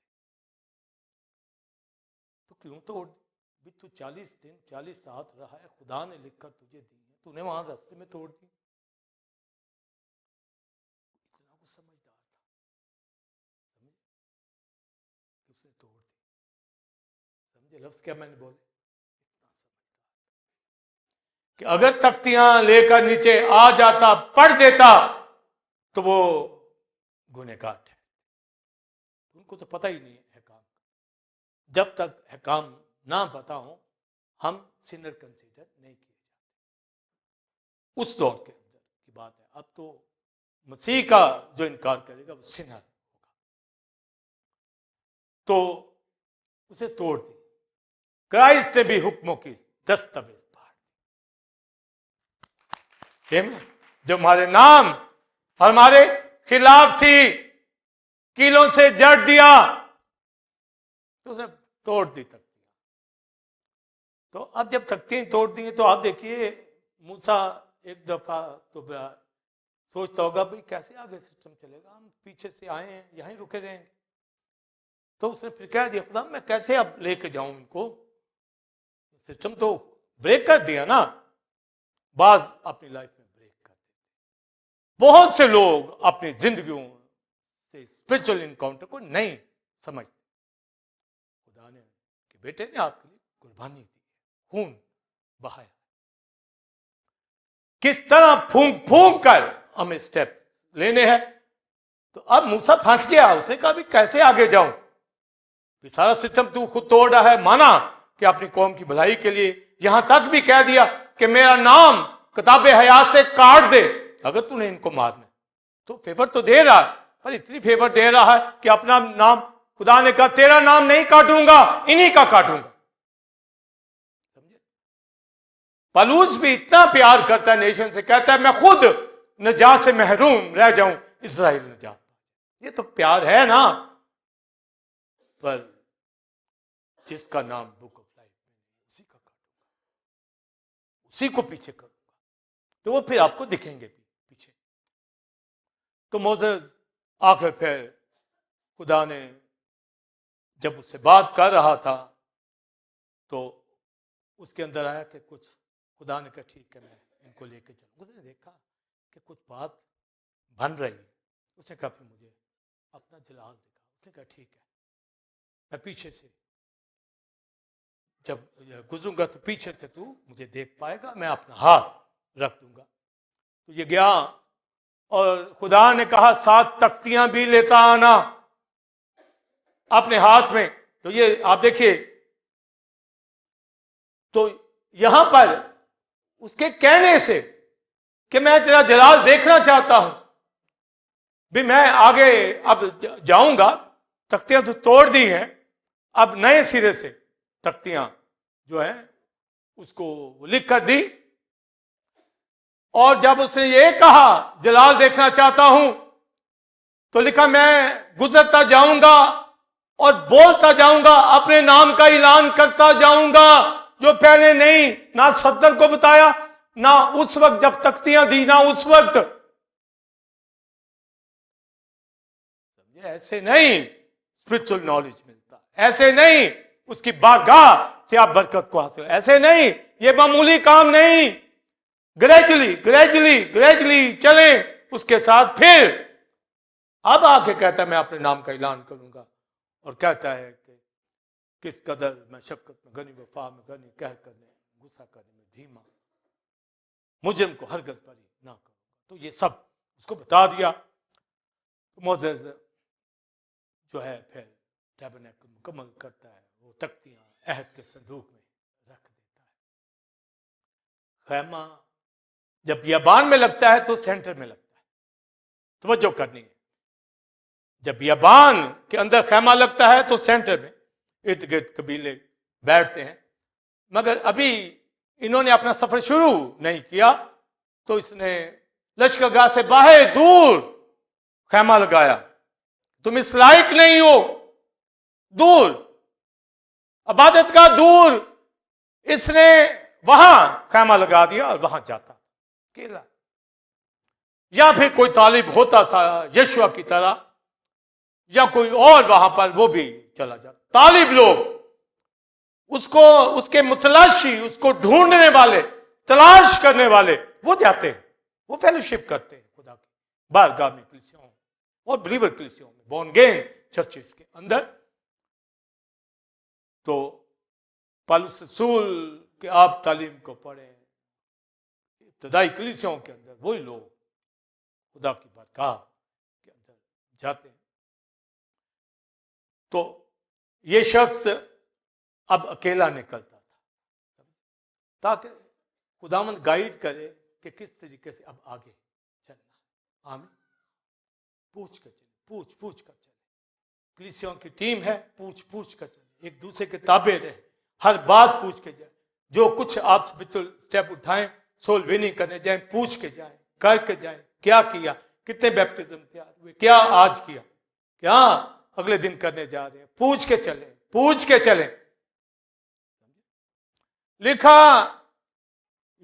तो क्यों तोड़ दी? भी तू 40 दिन 40 रात रहा है, खुदा ने लिखकर तुझे दी है, तूने वहां रास्ते में तोड़ दी। इतना वो समझदार था, समझे, उसने तोड़ दी। समझे लफ्ज क्या मैंने बोले? कि अगर तख्तियां लेकर नीचे आ जाता, पढ़ देता, तो वो गुनहगार है। उनको तो पता ही नहीं है अहकाम का। जब तक अहकाम ना पता हो, हम सिनर कंसीडर नहीं किए जाते। उस दौर के अंदर की बात है। अब तो मसीह का जो इनकार करेगा वो सिनर होगा। तो उसे तोड़ दी। क्राइस्ट ने भी हुक्मों की दस्तावेज फाड़ दी। जो हमारे नाम हमारे खिलाफ थी, कीलों से जड़ दिया, तो उसने तोड़ दी तख्तियां। तो अब जब तख्तियां तोड़ दी तो आप देखिए, मूसा एक दफा तो सोचता होगा भाई कैसे आगे सिस्टम चलेगा, हम पीछे से आए हैं, यहीं रुके रहेंगे। तो उसने फिर कह दिया, खुदा मैं कैसे अब लेके जाऊं इनको, सिस्टम तो ब्रेक कर दिया ना। बाज अपनी लाइफ में ब्रेक कर देते। बहुत से लोग अपनी जिंदगियों से स्पिरिचुअल इनकाउंटर को नहीं समझते। खुदा ने कि बेटे ने आपके लिए कुर्बानी दी है, खून बहाया, किस तरह फूंक फूंक कर हमें स्टेप लेने हैं। तो अब मूसा फंस गया। उसने कहा भी कैसे आगे जाऊं, सारा सिस्टम तू खुद तोड़ रहा है। माना कि अपनी कौम की भलाई के लिए, यहां तक भी कह दिया कि मेरा नाम किताबे हयात से काट दे अगर तूने इनको मारना। तो फेवर तो दे रहा है, पर इतनी फेवर दे रहा है कि अपना नाम, खुदा ने कहा तेरा नाम नहीं काटूंगा, इन्हीं का काटूंगा। समझे? पलूस भी इतना प्यार करता है नेशन से, कहता है मैं खुद नजात से महरूम रह जाऊं, इस्राएल नजात। ये तो प्यार है ना। पर जिसका नाम बुक ऑफ लाइफ में, उसी का काटूंगा, उसी को पीछे करूंगा, तो वो फिर आपको दिखेंगे पीछे। तो मोसेस आखिर फिर खुदा ने जब उससे बात कर रहा था, तो उसके अंदर आया कि कुछ, खुदा ने कहा ठीक है मैं इनको लेके चलूँ। उसने देखा कि कुछ बात बन रही है। उसने कहा फिर मुझे अपना जलाल दिखा। उसने कहा ठीक है, मैं पीछे से जब गुजरूंगा तो पीछे से तू मुझे देख पाएगा, मैं अपना हाथ रख दूंगा। तो ये गया और खुदा ने कहा 7 तख्तियां भी लेता आना अपने हाथ में। तो ये आप देखिए, तो यहां पर उसके कहने से कि मैं तेरा जलाल देखना चाहता हूं, भी मैं आगे अब जाऊंगा। तख्तियां तो तोड़ दी हैं, अब नए सिरे से तख्तियां जो है उसको लिख कर दी। और जब उसने ये कहा जलाल देखना चाहता हूं, तो लिखा मैं गुजरता जाऊंगा और बोलता जाऊंगा, अपने नाम का ऐलान करता जाऊंगा, जो पहले नहीं ना सदर को बताया, ना उस वक्त जब तख्तियां दी, ना उस वक्त। समझे? ऐसे नहीं स्पिरिचुअल नॉलेज मिलता, ऐसे नहीं उसकी बारगाह से आप बरकत को हासिल, ऐसे नहीं, ये मामूली काम नहीं। ग्रेजुअली ग्रेजुअली ग्रेजुअली चले उसके साथ। फिर अब आके कहता है मैं अपने नाम का ऐलान करूंगा, और कहता है कि किस कदर मैं शफकत में गनी, वफा में गनी, कहर करने, गुस्सा करने में धीमा, मुझे को हरगज़ बरी ना करूंगा। तो ये सब उसको बता दिया। तो मोसेस जो है फिर टैबरनेकल मुकम्मल करता है, वो तख्तियां अहद के संदूक में रख देता है। खैमा जब बियाबान में लगता है तो सेंटर में लगता है, तवज्जो करनी है। जब बियाबान के अंदर खैमा लगता है तो सेंटर में इर्द गिर्द कबीले बैठते हैं। मगर अभी इन्होंने अपना सफर शुरू नहीं किया, तो इसने लश्करगाह से बाहर दूर खैमा लगाया। तुम इस लायक नहीं हो, दूर इबादत का दूर, इसने वहां खैमा लगा दिया और वहां जाता अकेला। या फिर कोई तालिब होता था यशुआ की तरह, या कोई और वहां पर, वो भी चला जाता। तालिब लोग उसको, उसके मुतलाशी, उसको ढूंढने वाले, तलाश करने वाले, वो जाते हैं, वो फेलोशिप करते हैं खुदा की बारगाह में, कलीसियाओं और बिलीवर कलीसियाओं में, बोर्न अगेन चर्चेस के अंदर। तो पौलुस रसूल के आप तालीम को पढ़ें, इब्तदाई कलीसियाओं के अंदर वही लोग खुदा की बारगाह के अंदर जाते हैं। तो ये शख्स अब अकेला निकलता था ताकि खुदावंद गाइड करे कि किस तरीके से अब आगे चलना। आमीन। पूछ कर चले, पूछ कर चले। कलीसियाओं की टीम है, पूछ कर चले, एक दूसरे के ताबे रहे, हर बात पूछ के जाए। जो कुछ आप स्टेप उठाएं, सोल विनिंग करने जाएं, पूछ के जाएं, करके जाएं, क्या किया, कितने बैप्टिज्म तैयार हुए, क्या आज किया, क्या अगले दिन करने जा रहे हैं, पूछ के चले। लिखा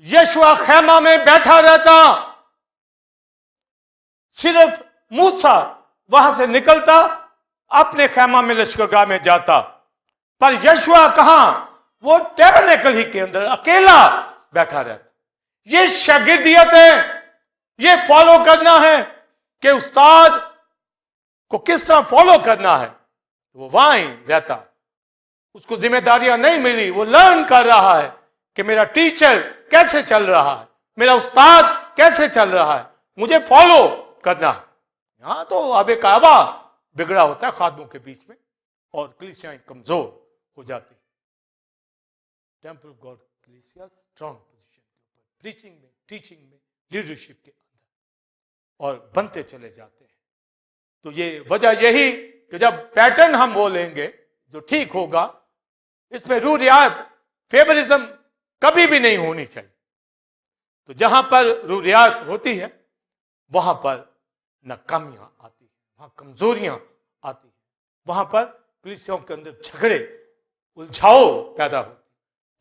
यशुआ खैमा में बैठा रहता, सिर्फ मूसा वहां से निकलता, अपने खैमा में लश्करगाह में जाता, पर यशुआ कहां, वो टैबरनेकल ही के अंदर अकेला बैठा रहता। ये शागिर्दियत है, ये फॉलो करना है कि उस्ताद को किस तरह फॉलो करना है। वो वहां ही रहता, उसको जिम्मेदारियां नहीं मिली, वो लर्न कर रहा है कि मेरा टीचर कैसे चल रहा है, मेरा उस्ताद कैसे चल रहा है, मुझे फॉलो करना है। यहां तो आबे काबा बिगड़ा होता है खादमों के बीच में और कलीसियाएं कमजोर हो जाती। टेंपल ऑफ गॉड कलीसिया स्ट्रांग पोजीशन के ऊपर, प्रीचिंग में, टीचिंग में, लीडरशिप के अंदर और बनते चले जाते हैं। तो ये वजह यही कि जब पैटर्न हम बोलेंगे जो ठीक होगा, इसमें रू रियायत, फेवरिज्म कभी भी नहीं होनी चाहिए। तो जहां पर रू रियायत होती है वहां पर नाकामियां आती है, वहां कमजोरियां आती है, वहां पर कलीसियाओं के अंदर झगड़े, उलझाव पैदा होते।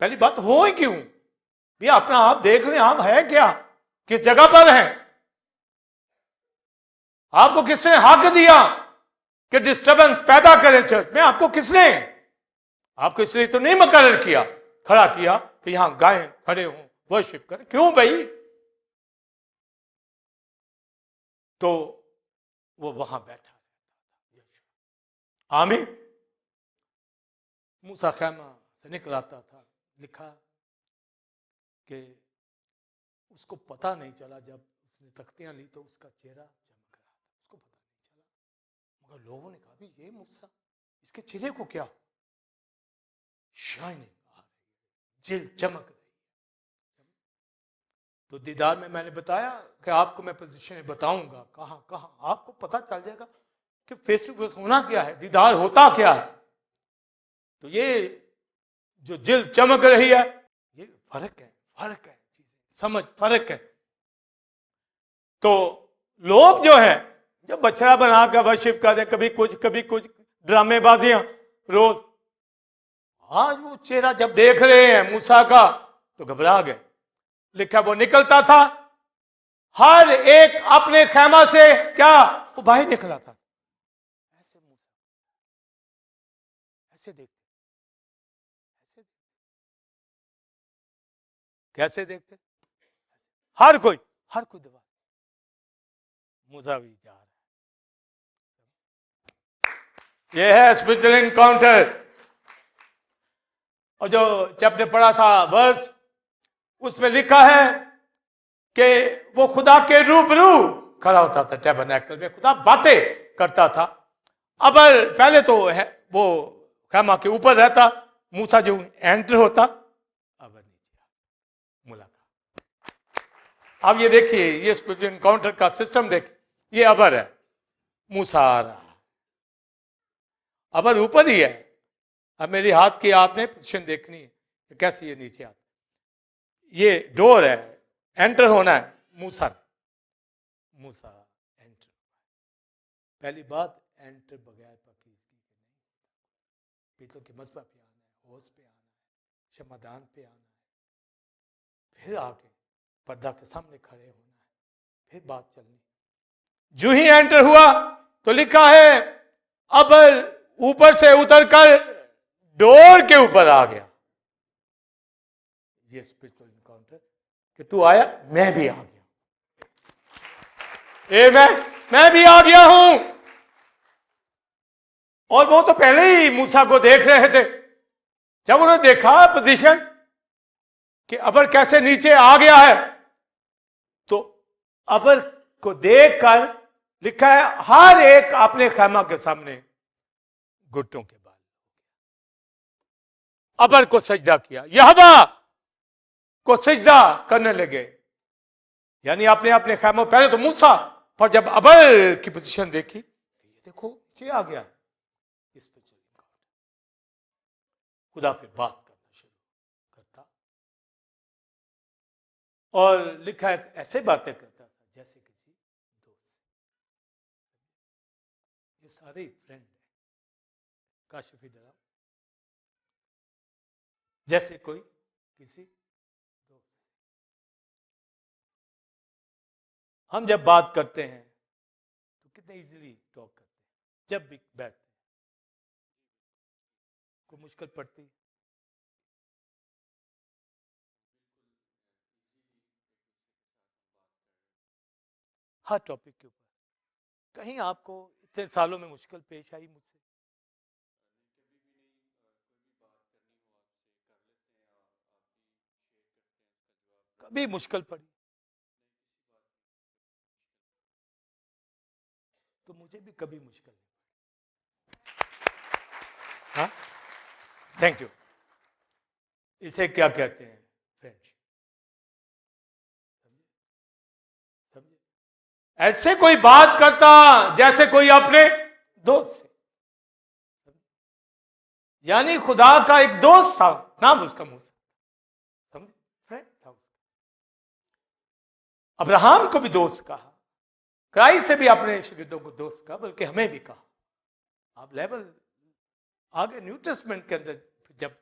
पहली बात, हो ही क्यों भैया, अपना आप देख लें, आप है क्या, किस जगह पर हैं, आपको किसने हक दिया कि डिस्टर्बेंस पैदा करें चर्च में, आपको किसने, आपको इसलिए तो नहीं मुकर्रर किया, खड़ा किया कि यहां गाएं, खड़े हों, वर्शिप करें, क्यों भाई। तो वो वहां बैठा रहता। आमीन। मूसा खैमा से निकल आता था। लिखा कि उसको पता नहीं चला, जब उसने तख्तियां ली तो उसका चेहरा चमक रहा था, उसको पता नहीं चला, मगर लोगों ने कहा भी ये मूसा, इसके चेहरे को क्या, शाइनिंग आ रही है, जिल चमक रही है। तो दीदार में मैंने बताया कि आपको मैं पोजीशन बताऊंगा, कहां आपको पता चल जाएगा कि फेस टू फेस होना क्या है, दीदार होता क्या है। तो ये जो जिल चमक रही है, ये फर्क है, चीजें समझ, फर्क है। तो लोग जो है, जो बछड़ा बना कर वर्शिप करते, कभी कुछ ड्रामेबाजियां रोज, आज वो चेहरा जब देख रहे हैं मूसा का तो घबरा गए। लिखा वो निकलता था, हर एक अपने खैमा से क्या, वो बाहर निकला था, ऐसे मूसा, ऐसे देखते, कैसे देखते, हर कोई दबा, मूसा भी जा रहा है। यह है स्पिरिचुअल एनकाउंटर। और जो चैप्टर पढ़ा था वर्स, उसमें लिखा है कि वो खुदा के रूबरू खड़ा होता था टैबरनेकल में, खुदा बातें करता था। अब पहले तो है वो खैमा के ऊपर रहता, मूसा जो एंटर होता, अब नीचे मुलाकात। अब ये देखिए, ये स्पिरिचुअल एनकाउंटर का सिस्टम देखिए, ये अबर है, मूसा आ रहा, अबर ऊपर ही है। अब मेरी हाथ की आपने पोजीशन देखनी है कैसी है, नीचे आता, ये डोर है, एंटर होना है, मूसा एंटर। पहली बात, एंटर बगैर पाकीज़गी के नहीं, पीतल के मसबा पे आना है, होश पे आना है, शमादान पे आना है, फिर आके पर्दा के सामने खड़े होना है, फिर बात चलनी। जो ही एंटर हुआ तो लिखा है, अब ऊपर से उतरकर डोर के ऊपर आ गया। ये स्पिरिचुअल एनकाउंटर कि तू आया, मैं भी आ गया, मैं भी आ गया हूं। और वो तो पहले ही मूसा को देख रहे थे। जब उन्होंने देखा पोजीशन कि अबर कैसे नीचे आ गया है, अबर को देखकर लिखा है हर एक अपने खैमा के सामने घुटनों के बाल, अबर को सजदा किया, यहोवा को सजदा करने लगे। यानी अपने अपने खैमों, पहले तो मूसा, पर जब अबर की पोजीशन देखी, ये देखो नीचे आ गया, इस पे चलिए खुदा फिर बात करना शुरू करता और लिखा है ऐसे बातें करता था जैसे किसी दोस्त। ये सारे फ्रेंड है, काशिफी दरा, जैसे कोई किसी दोस्त। हम जब बात करते हैं तो कितने इजीली टॉक करते हैं, जब भी बैठते हैं कोई मुश्किल पड़ती है? हर टॉपिक के ऊपर। कहीं आपको इतने सालों में मुश्किल पेश आई मुझसे? कभी मुश्किल पड़ी तो मुझे भी कभी मुश्किल नहीं पड़ी। हाँ, थैंक यू। इसे क्या कहते हैं? फ्रेंडशिप। समझे? ऐसे कोई बात करता जैसे कोई अपने दोस्त से, यानी खुदा का एक दोस्त था, नाम उसका मूसा, समझे? फ्रेंड था उसका। अब्राहम को भी दोस्त कहा, क्राइस्ट से भी अपने शागिर्दों को दोस्त कहा, बल्कि हमें भी कहा। आप लेवल आगे न्यू टेस्टमेंट के अंदर जब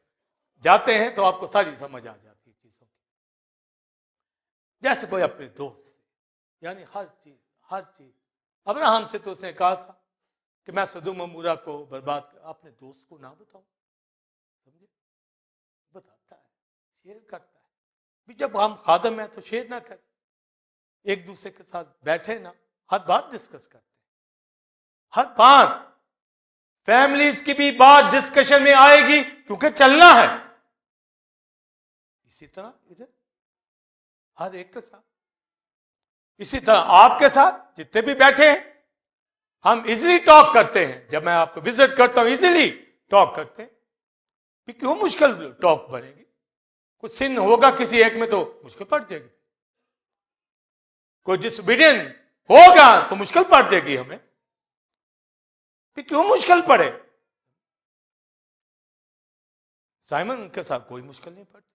जाते हैं तो आपको सारी समझ आ जाती है चीजों की। जैसे कोई अपने दोस्त से, यानी हर चीज। अब्राहम से तो उसने कहा था कि मैं सदोम अमूरा को बर्बाद कर, अपने दोस्त को ना बताऊं, समझे? बताता है, शेयर करता है भी। जब हम खादम है तो शेयर ना करें, एक दूसरे के साथ बैठे ना, हर बात डिस्कस करते हैं, हर बात। फैमिलीज की भी बात डिस्कशन में आएगी क्योंकि चलना है। इसी तरह इधर हर एक के साथ, इसी तरह आपके साथ जितने भी बैठे हैं, हम इजीली टॉक करते हैं। जब मैं आपको विजिट करता हूं इजीली टॉक करते हैं, भी क्यों मुश्किल टॉक बनेगी? कुछ सिन होगा किसी एक में तो मुश्किल पड़ जाएगी, कोई डिसोबीडियंट होगा तो मुश्किल पड़ जाएगी हमें, भी क्यों मुश्किल पड़े? साइमन के साथ कोई मुश्किल नहीं पड़ती,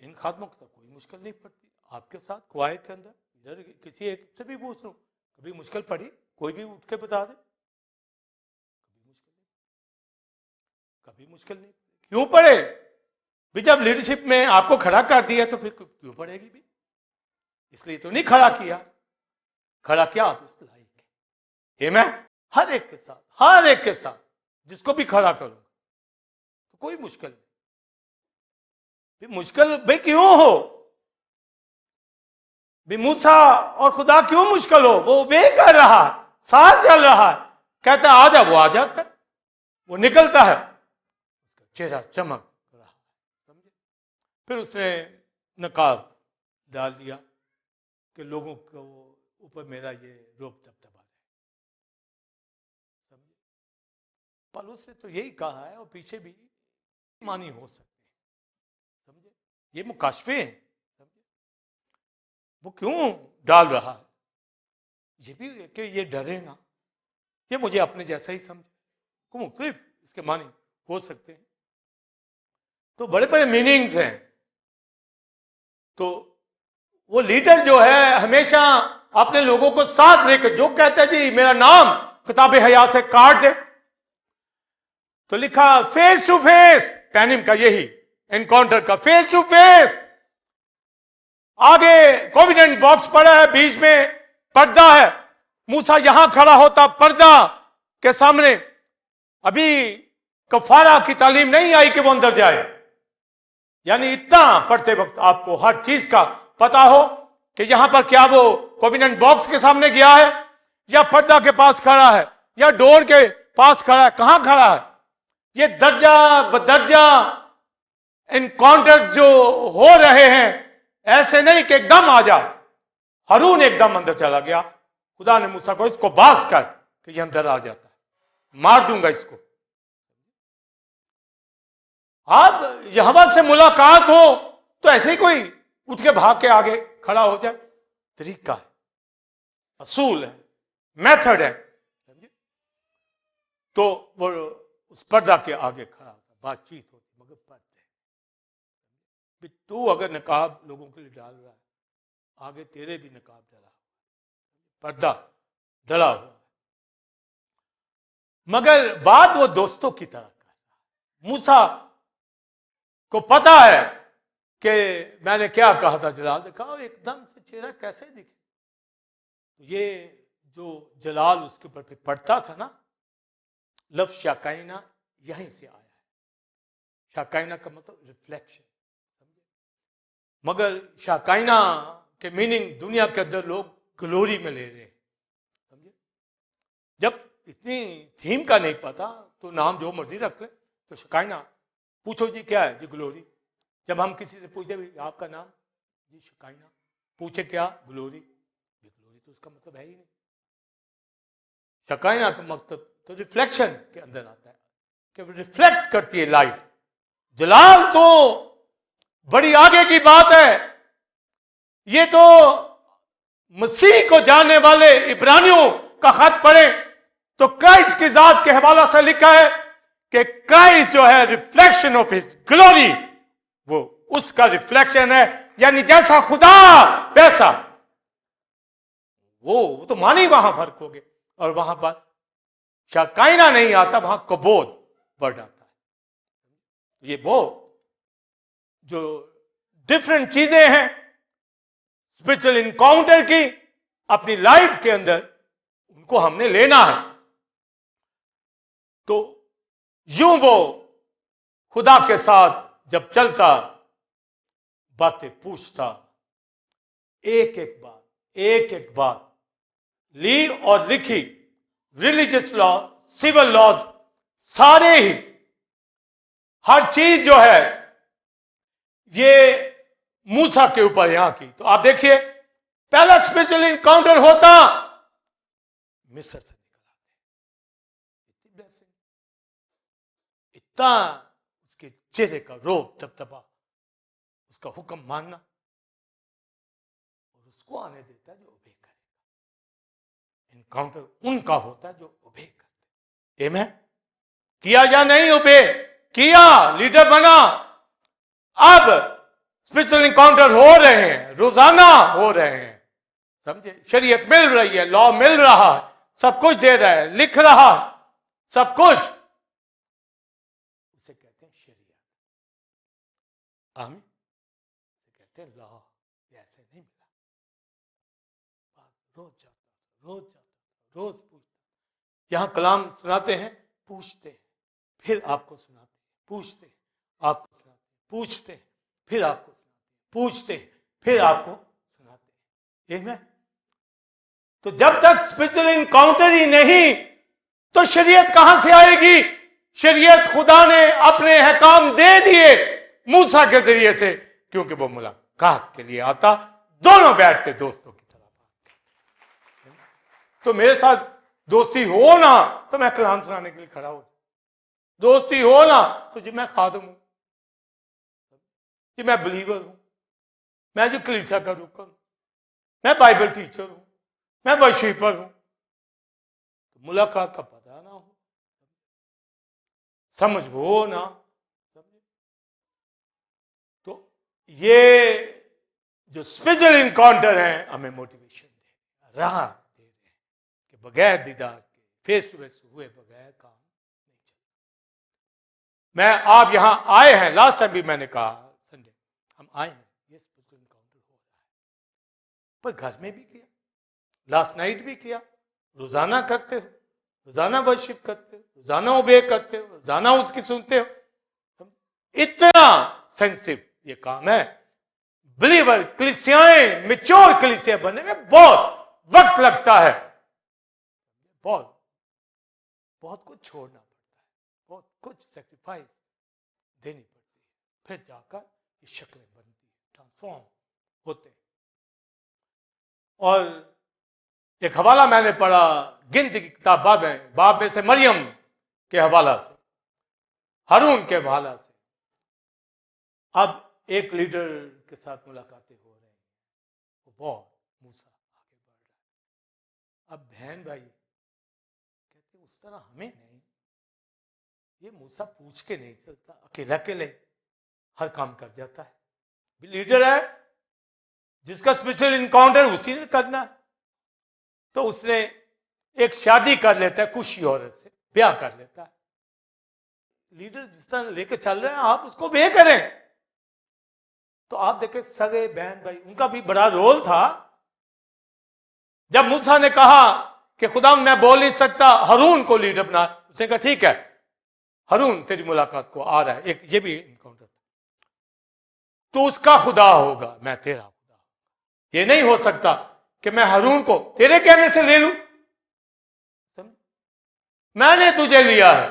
इन खादमों के साथ कोई मुश्किल नहीं पड़ती, आपके साथ क्वाइट के अंदर इधर किसी एक से भी पूछ लो, कभी मुश्किल पड़ी? कोई भी उठ के बता दे, कभी मुश्किल नहीं। क्यों पड़े? भी जब लीडरशिप में आपको खड़ा कर दिया तो फिर क्यों पड़ेगी भी? इसलिए तो नहीं खड़ा किया, खड़ा किया आप इस लायक है। मैं हर एक के साथ जिसको भी खड़ा करूंगा तो कोई मुश्किल नहीं। मुश्किल भाई क्यों हो? भी मूसा और खुदा क्यों मुश्किल हो? वो ओबे कर रहा है, साथ चल रहा है, कहता है आजा, वो आ जाता है, वो निकलता है, उसका चेहरा चमक रहा है, समझे? फिर उसने नकाब डाल दिया कि लोगों को ऊपर मेरा ये रोब दबदबा है, समझे? पौलुस ने तो यही कहा है, और पीछे भी मानी हो सकते हैं, समझे? ये मुकाशफे हैं, समझे? वो क्यों डाल रहा है? ये भी कि ये डरे ना, ये मुझे अपने जैसा ही समझे, को मुख्तलिफ इसके मानी हो सकते हैं। तो बड़े बड़े मीनिंग्स हैं। तो वो लीडर जो है हमेशा अपने लोगों को साथ लेकर, जो कहता है जी मेरा नाम किताब हयात से काट दे, तो लिखा फेस टू फेस, पैनिम का यही एनकाउंटर का फेस टू फेस। आगे कोविडेंट बॉक्स पड़ा है, बीच में पर्दा है, मूसा यहां खड़ा होता पर्दा के सामने। अभी कफारा की तालीम नहीं आई कि वो अंदर जाए, यानी इतना पढ़ते वक्त आपको हर चीज का पता हो कि यहां पर क्या वो कोविडेंट बॉक्स के सामने गया है, या पर्दा के पास खड़ा है, या डोर के पास खड़ा है, कहां खड़ा है। ये दर्जा बदर्जा एनकाउंटर्स जो हो रहे हैं, ऐसे नहीं कि एकदम आ जा, हारून एकदम अंदर चला गया। खुदा ने मूसा को इसको बास कर कि ये अंदर आ जाता है, मार दूंगा इसको। अब यहोवा से मुलाकात हो तो ऐसे ही कोई उठ के भाग के आगे खड़ा हो जाए? तरीका है, असूल है, मेथड है। तो वो उस पर्दा के आगे खड़ा होता, बातचीत होती, मगर पर्दे। तू अगर नकाब लोगों के लिए डाल रहा है, आगे तेरे भी नकाब डला, पर्दा डला हुआ। मगर बात वो दोस्तों की तरह कर रहा है। मूसा को पता है कि मैंने क्या कहा था, जलाल ने कहा एकदम से चेहरा कैसे दिखे। ये जो जलाल उसके ऊपर पे पड़ता था ना, लफ्ज शाकाइना यहीं से आया है। शाकाइना का मतलब रिफ्लेक्शन, मगर शाकाइना के मीनिंग दुनिया के अंदर लोग ग्लोरी में ले रहे हैं, समझे। जब इतनी थीम का नहीं पता तो नाम जो मर्जी रख ले। तो शाकाइना पूछो जी क्या है जी? ग्लोरी। जब हम किसी से पूछते भाई आपका नाम जी शाकाइना, पूछे क्या? ग्लोरी। ग्लोरी तो उसका मतलब है ही नहीं। शाकाइना का मतलब तो रिफ्लेक्शन के अंदर आता है कि रिफ्लेक्ट करती है लाइट। जलाल तो बड़ी आगे की बात है। ये तो मसीह को जानने वाले इब्रानियों का खत पढ़े तो क्राइस्ट की जात के हवाला से लिखा है कि क्राइस्ट जो है रिफ्लेक्शन ऑफ हिज ग्लोरी, वो उसका रिफ्लेक्शन है। यानी जैसा खुदा वैसा वो तो मानी वहां फर्क हो गए। और वहां पर शाकाइना नहीं आता, वहां कबोद वर्ड आता है। ये वो जो डिफरेंट चीजें हैं स्पिरिचुअल इनकाउंटर की अपनी लाइफ के अंदर, उनको हमने लेना है। तो यूं वो खुदा के साथ जब चलता, बातें पूछता, एक एक बात ली और लिखी, रिलीजियस लॉ, सिविल लॉज, सारे ही हर चीज जो है ये मूसा के ऊपर यहां की। तो आप देखिए पहला स्पेशल इनकाउंटर होता मिस्र से निकल आते, इतनी ब्लेसिंग, इतना उसके चेहरे का रोब दबदबा, उसका हुक्म मानना, और उसको आने देता है जो ओबे करेगा। इनकाउंटर उनका होता है जो ओबे करते। एमेन। किया या नहीं ओबे? किया, लीडर बना। अब स्पिरिचुअल इनकाउंटर हो रहे हैं, रोजाना हो रहे हैं, समझे। शरीयत मिल रही है, लॉ मिल रहा है, सब कुछ दे रहा है, लिख रहा है, सब कुछ। उसे कहते हैं शरीयत। आमीन। कहते हैं लॉ। ऐसे नहीं मिला। रोज जाता, रोज पूछता। यहां कलाम सुनाते हैं, पूछते हैं, फिर आपको सुनाते हैं, पूछते हैं, आपको सुनाते हैं, पूछते हैं, फिर आपको सुनाते हैं, पूछते हैं, फिर आपको सुनाते हैं। आमीन। तो जब तक स्पिरिचुअल इनकाउंटर ही नहीं तो शरीयत कहां से आएगी? शरीयत खुदा ने अपने अहकाम दे दिए मूसा के जरिए से, क्योंकि वो मुलाकात के लिए आता, दोनों बैठते दोस्तों की तरह बात। तो मेरे साथ दोस्ती हो ना तो मैं कलाम सुनाने के लिए खड़ा हूं, दोस्ती हो ना तो जी मैं खादम हूं, जी मैं बिलीवर हूं, मैं जी कलीसिया का रुकन हूं, मैं बाइबल टीचर हूं, मैं वर्शिपर हूं। तो मुलाकात का पता ना हो, समझ हो ना, तो ये जो स्पिरिचुअल इनकाउंटर है हमें मोटिवेशन दे, राह दे रहे हैं कि बगैर दीदार के, फेस टू फेस हुए बगैर काम नहीं चलता। मैं आप यहां आए हैं, लास्ट टाइम भी मैंने कहा संडे हम आए हैं, ये स्पिरिचुअल इनकाउंटर हो रहा है। पर घर में भी किया, लास्ट नाइट भी किया, रोजाना करते हो, रोजाना वर्शिप करते हो, रोजाना ओबे करते हो, रोजाना उसकी सुनते हो। इतना सेंसिटिव ये काम है। बिलीवर कलीसियाएं, मैच्योर कलीसिया बनने में बहुत वक्त लगता है, बहुत बहुत कुछ छोड़ना पड़ता है, बहुत कुछ सेक्रीफाइस देनी पड़ती है, फिर जाकर ये शक्लें बनती है, ट्रांसफॉर्म होते हैं। और एक हवाला मैंने पढ़ा गिनती की किताब बाब में से मरियम के हवाला से, हारून के हवाला से। अब एक लीडर के साथ मुलाकातें हो रही हैं, वो बहुत मूसा आगे बढ़ रहा है। अब बहन भाई कहते उस तरह हमें नहीं, ये मूसा पूछ के नहीं चलता, अकेला अकेले हर काम कर जाता है। लीडर है जिसका स्पेशल इनकाउंटर उसी ने करना है, तो उसने एक शादी कर लेता है कुशी औरत से, ब्याह कर लेता है। लीडर जिस तरह लेके चल रहे हैं आप उसको बे करें। तो आप देखें सगे बहन भाई, उनका भी बड़ा रोल था। जब मूसा ने कहा कि खुदा मैं बोल नहीं सकता, हारून को लीडर बना, उसने कहा ठीक है हारून तेरी मुलाकात को आ रहा है, एक ये भी इनकाउंटर था, तो उसका खुदा होगा, मैं तेरा खुदा होगा। ये नहीं हो सकता कि मैं हारून को तेरे कहने से ले लूं, मैंने तुझे लिया है।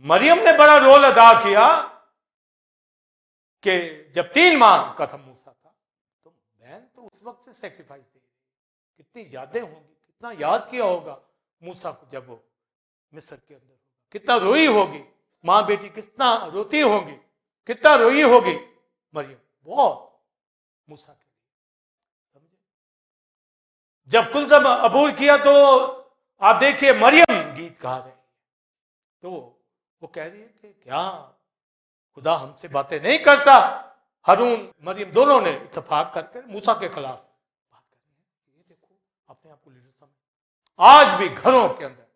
मरियम ने बड़ा रोल अदा किया कि जब 3 माह का था मूसा था, तो बहन तो उस वक्त से सेक्रीफाइस दे रही, कितनी यादें होंगी, कितना याद किया होगा मूसा को जब वो मिस्र के अंदर, कितना रोई होगी मां बेटी, कितना रोती होगी, कितना रोई होगी मरियम, बहुत मूसा के लिए, समझे। जब कुलदम अबूर किया तो आप देखिए मरियम गीत गा रही है, तो वो कह रही है कि क्या खुदा हमसे बातें नहीं करता। हारून मरियम दोनों ने इत्तेफाक करके मूसा के खिलाफ बात कर रही है। ये देखो अपने आप को लीडर समझ। आज भी घरों के अंदर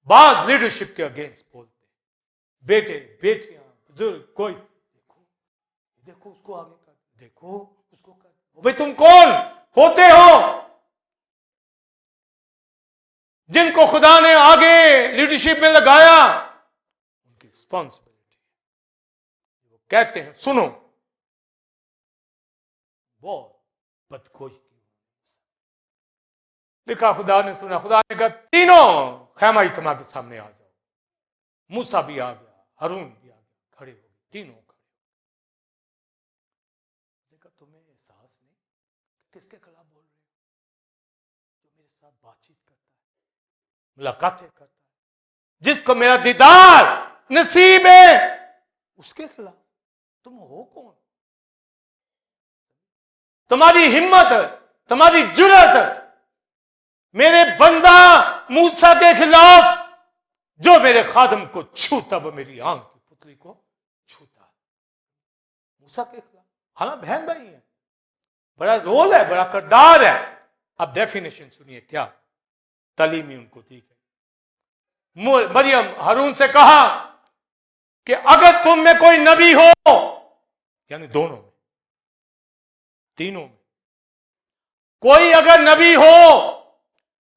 बाज लीडरशिप के अगेंस्ट बोलते, बेटे बेटियां बुजुर्ग, कोई देखो देखो उसको आगे कर, देखो उसको कर। भाई तुम कौन होते हो जिनको खुदा ने आगे लीडरशिप में लगाया? उनकी रिस्पॉन्सिबिलिटी है। वो कहते हैं सुनो, बहुत बदखोई की लिखा, खुदा ने सुना, खुदा ने कहा तीनों खैमा इज्तिमा के सामने आ जाओ। मूसा भी आ गया, हारून भी आ गया, खड़े हो गए, तीनों खड़े हो गए। देखा तुम्हें एहसास नहीं किसके खिलाफ बोल रहे हो? जो मेरे साथ बातचीत करता है, मुलाकातें करता है, जिसको मेरा दीदार नसीब है, उसके खिलाफ तुम हो कौन? तुम्हारी हिम्मत, तुम्हारी जुर्रत मेरे बंदा मूसा के खिलाफ, जो मेरे खादम को छूता वो मेरी आंख की पुतली को छूता है। मूसा के खिलाफ, हालांकि बहन भाई है, बड़ा रोल है, बड़ा किरदार है। अब डेफिनेशन सुनिए क्या तालीमी उनको दी गई। मरियम हारून से कहा कि अगर तुम में कोई नबी हो, यानी दोनों में, तीनों में कोई अगर नबी हो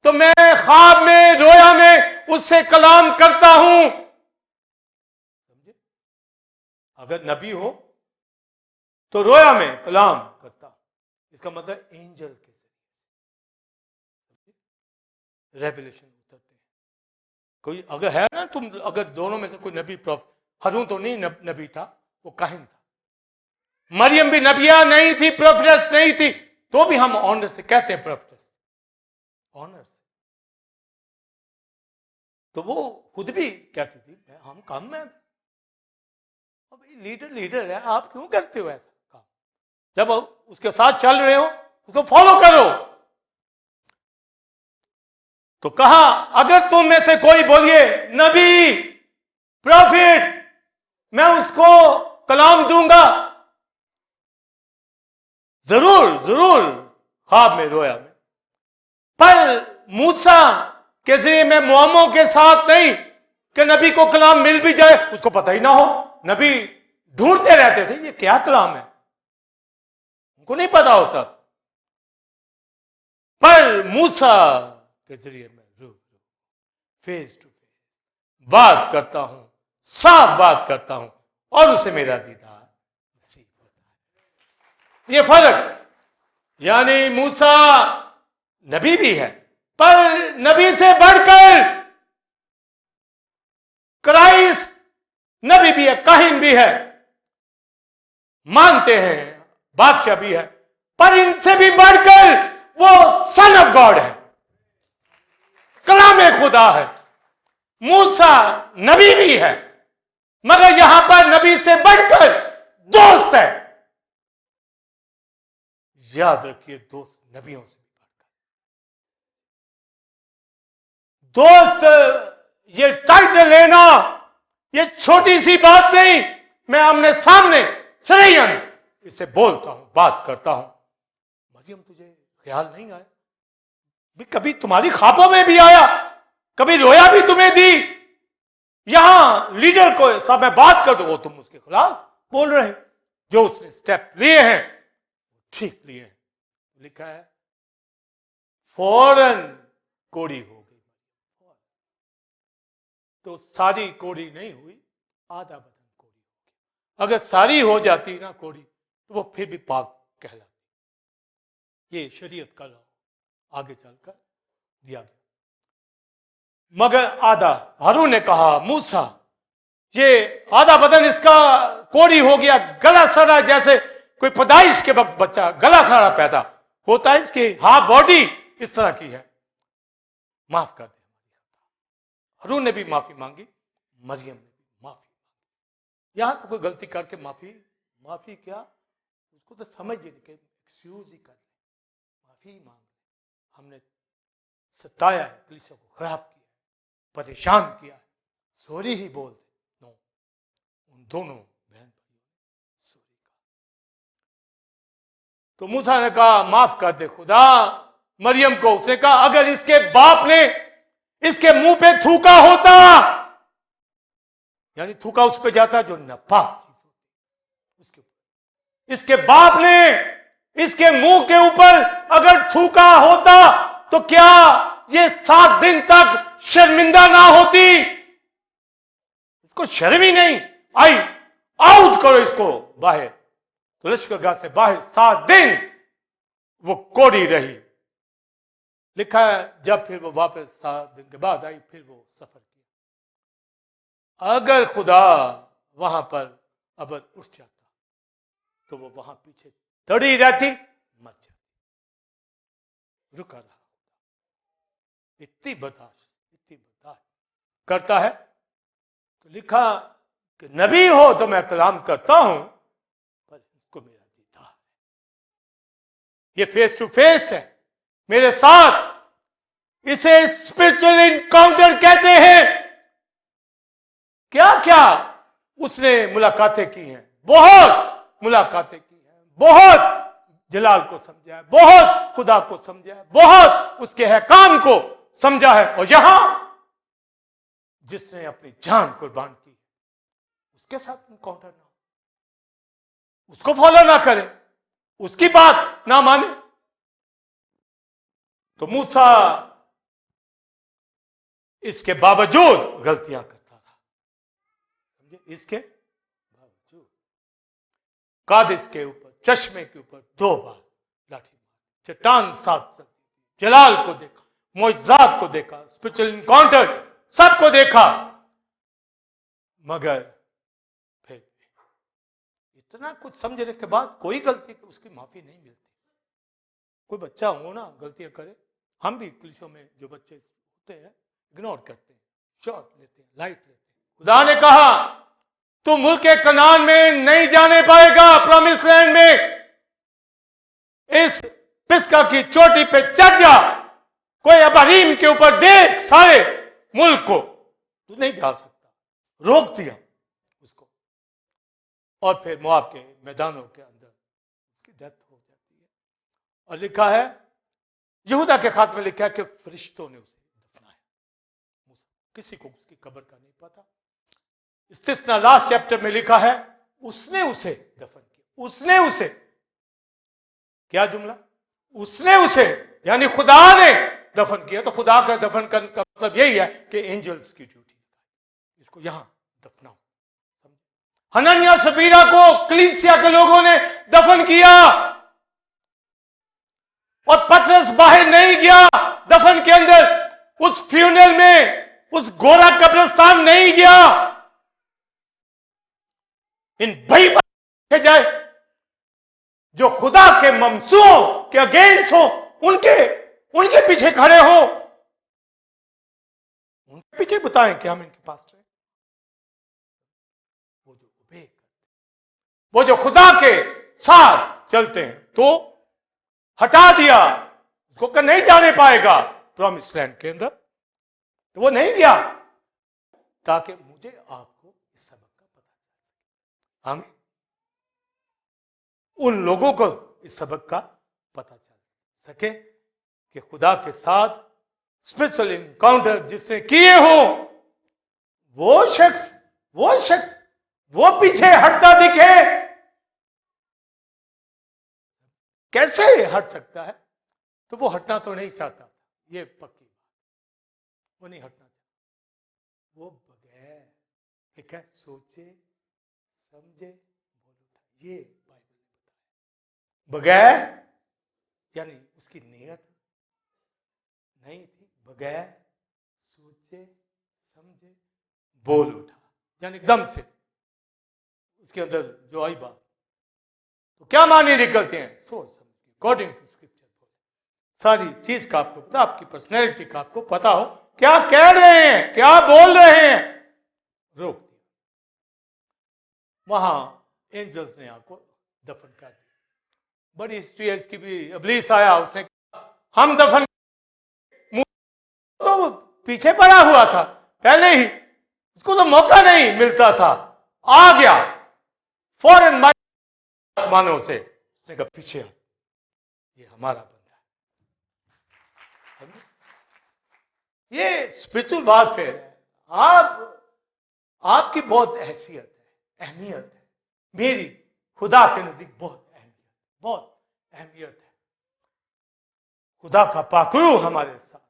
तो मैं ख्वाब में, रोया में उससे कलाम करता हूं। समझे? अगर नबी हो तो रोया में कलाम करता, इसका मतलब एंजल के जरिए रेवलेशन उतरते हैं। कोई अगर है ना, तुम अगर दोनों में से कोई नबी, प्रॉफिट, हारून तो नहीं नबी था, वो काहिन था। मरियम भी नबिया नहीं थी, प्रोफेटस नहीं थी, तो भी हम ऑनर से कहते हैं प्रोफेटस, ऑनर से। तो वो खुद भी कहती थी हम कम है, अब लीडर लीडर है, आप क्यों करते हो ऐसा काम? जब उसके साथ चल रहे हो उसको फॉलो करो। तो कहा अगर तुम में से कोई बोलिए नबी, प्रॉफिट, मैं उसको कलाम दूंगा। जरूर जरूर ख्वाब में, रोया में, पर मूसा के जरिए मैं मुआम्मों के साथ नहीं कि नबी को कलाम मिल भी जाए, उसको पता ही ना हो। नबी ढूंढते रहते थे ये क्या कलाम है, उनको नहीं पता होता। पर मूसा के जरिए मैं फेस टू फेस बात करता हूं, साफ बात करता हूं, और उसे मेरा दीदार नसीब होता है। ये फर्क, यानी मूसा नबी भी है, पर नबी से बढ़कर क्राइस्ट नबी भी है, काहिन भी है, मानते हैं बादशाह भी है, पर इनसे भी बढ़कर वो सन ऑफ गॉड है, कलाम खुदा है। मूसा नबी भी है, मगर यहां पर नबी से बढ़कर दोस्त है। याद रखिए, दोस्त नबियों से भी बढ़कर। दोस्त ये टाइटल लेना ये छोटी सी बात नहीं। मैं आमने सामने सरयन इसे बोलता हूं, बात करता हूं। मरियम, तुझे ख्याल नहीं आया? भी कभी तुम्हारी ख्वाबों में भी आया, कभी रोया भी तुम्हें दी। यहां लीडर को सब मैं बात कर दो, तुम उसके खिलाफ बोल रहे। जो उसने स्टेप लिए हैं ठीक लिए हैं। लिखा है फौरन कोड़ी हो गई। तो सारी कोड़ी नहीं हुई, आधा बदन कोड़ी हो गया। अगर सारी हो जाती ना कोड़ी तो वो फिर भी पाक कहलाती। ये शरीयत का लॉ आगे चलकर दिया गया। मगर आधा, हारून ने कहा मूसा ये आधा बदन इसका कोड़ी हो गया, गला सड़ा, जैसे कोई पैदाइश के वक्त बच्चा गला सड़ा पैदा होता है, इसकी हाफ बॉडी इस तरह की है, माफ कर दे। हारून ने भी माफी मांगी, मरियम ने भी माफी मांगी। यहां तो कोई गलती करके माफी क्या, उसको तो समझ ही नहीं, एक्सक्यूज ही कर ले, माफी मांग ले। हमने सताया है, कलीसिया को खराब किया, परेशान किया है, सॉरी ही बोल दे। नो, उन दोनों बहन भाइयों ने सॉरी कहा। तो मूसा ने कहा माफ कर दे खुदा मरियम को। उसने कहा अगर इसके बाप ने इसके मुंह पे थूका होता, यानी थूका उस पे जाता जो नापाक चीज होती उसके ऊपर, इसके बाप ने इसके मुंह के ऊपर अगर थूका होता तो क्या ये 7 दिन तक शर्मिंदा ना होती? इसको शर्म ही नहीं आई। आउट करो इसको बाहर। तो लश्करगाह से बाहर 7 दिन वो कोड़ी रही। लिखा है जब फिर वो वापस 7 दिन के बाद आई, फिर वो सफर किया। अगर खुदा वहां पर अबर उठ जाता तो वो वहां पीछे खड़ी रहती, मर जाती। रुका रहा। इतनी बर्दाश्त करता है। तो लिखा कि नबी हो तो मैं कलाम करता हूं, पर इसको मेरा दीदार है। ये फेस टू फेस है मेरे साथ। इसे स्पिरिचुअल इनकाउंटर कहते हैं। क्या क्या उसने मुलाकातें की हैं, बहुत मुलाकातें की हैं, बहुत जलाल को समझा है, बहुत खुदा को समझा है, बहुत उसके हकाम को समझा है। और यहां जिसने अपनी जान कुर्बान की उसके साथ इनकाउंटर ना हो, उसको फॉलो ना करे, उसकी बात ना माने। तो मूसा इसके बावजूद गलतियां करता रहा। समझे? इसके बावजूद कादिस के ऊपर, चश्मे के ऊपर 2 बार लाठी मारी, चट्टान साथ चलती, जलाल को देखा, मोइज़ात को देखा, स्पिरिचुअल इनकाउंटर सबको देखा, मगर फिर इतना कुछ समझने के बाद कोई गलती की उसकी माफी नहीं मिलती। कोई बच्चा हो ना गलतियां करे, हम भी कलीसिया में जो बच्चे होते हैं इग्नोर करते हैं, शॉर्ट लेते हैं, लाइट लेते हैं। खुदा ने कहा तू मुल्क के कनान में नहीं जाने पाएगा, प्रॉमिस लैंड में। इस पिस्का की चोटी पे चढ़ जा, कोई अबारीम के ऊपर देख सारे मुल्क को, तू नहीं जा सकता। रोक दिया उसको। और फिर मोआब के मैदानों के अंदर उसकी डेथ हो जाती है। और लिखा है यहूदा के खात में लिखा है कि फरिश्तों ने उसे दफनाया। किसी को उसकी कब्र का नहीं पता। इस्तिस्ना लास्ट चैप्टर में लिखा है उसने उसे दफन किया। उसने उसे, क्या जुमला, उसने उसे, यानी खुदा ने दफन किया। तो खुदा का दफन करने का मतलब यही है कि एंजल्स की ड्यूटी, इसको यहां दफनाओ। हनन्याह सफीरा को कलीसिया के लोगों ने दफन किया और पतरस बाहर नहीं गया दफन के अंदर, उस फ्यूनल में, उस गोरा कब्रिस्तान नहीं गया। इन भाई जाए जो खुदा के ममसूओं के अगेंस्ट हो, उनके पीछे खड़े हो, उनके पीछे बताएं कि हम इनके पास रहे। वो जो ओबे करते, वो जो खुदा के साथ चलते हैं, तो हटा दिया उसको, नहीं जाने पाएगा प्रॉमिस लैंड के अंदर, तो वो नहीं गया, ताकि मुझे आपको इस सबक का पता चल सके। आमीन। उन लोगों को इस सबक का पता चल सके कि खुदा के साथ स्पिरिचुअल इनकाउंटर जिसने किए हो, वो शख्स वो पीछे हटता दिखे। कैसे हट सकता है? तो वो हटना तो नहीं चाहता था, ये पक्की बात, वो नहीं हटना चाहता। वो बगैर ठीक है सोचे समझे बोल उठा, ये बाइबल ने बताया। बगैर यानी उसकी नीयत नहीं थी, बगैर सोचे समझे बोल उठा, यानी एकदम से उसके अंदर जो आई बात, तो क्या माने निकलते हैं? सोच समझ के, अकॉर्डिंग टू स्क्रिप्चर बोले, सारी चीज का आपको पता, आपकी पर्सनैलिटी का आपको पता हो, क्या कह रहे हैं, क्या बोल रहे हैं, रोक दिया। वहां एंजल्स ने आपको दफन कर दिया। बड़ी हिस्ट्री है इसकी भी। इब्लीस आया, उसने कहा हम दफन, तो पीछे पड़ा हुआ था पहले ही, उसको तो मौका नहीं मिलता था, आ गया फौरन आसमानों से, उसने कहा पीछे आ, ये हमारा बंदा है। ये स्पिरिचुअल वारफेयर है। आपकी बहुत हैसियत है, अहमियत है, मेरी खुदा के नजदीक बहुत अहमियत है। खुदा का पाखरू हमारे साथ है,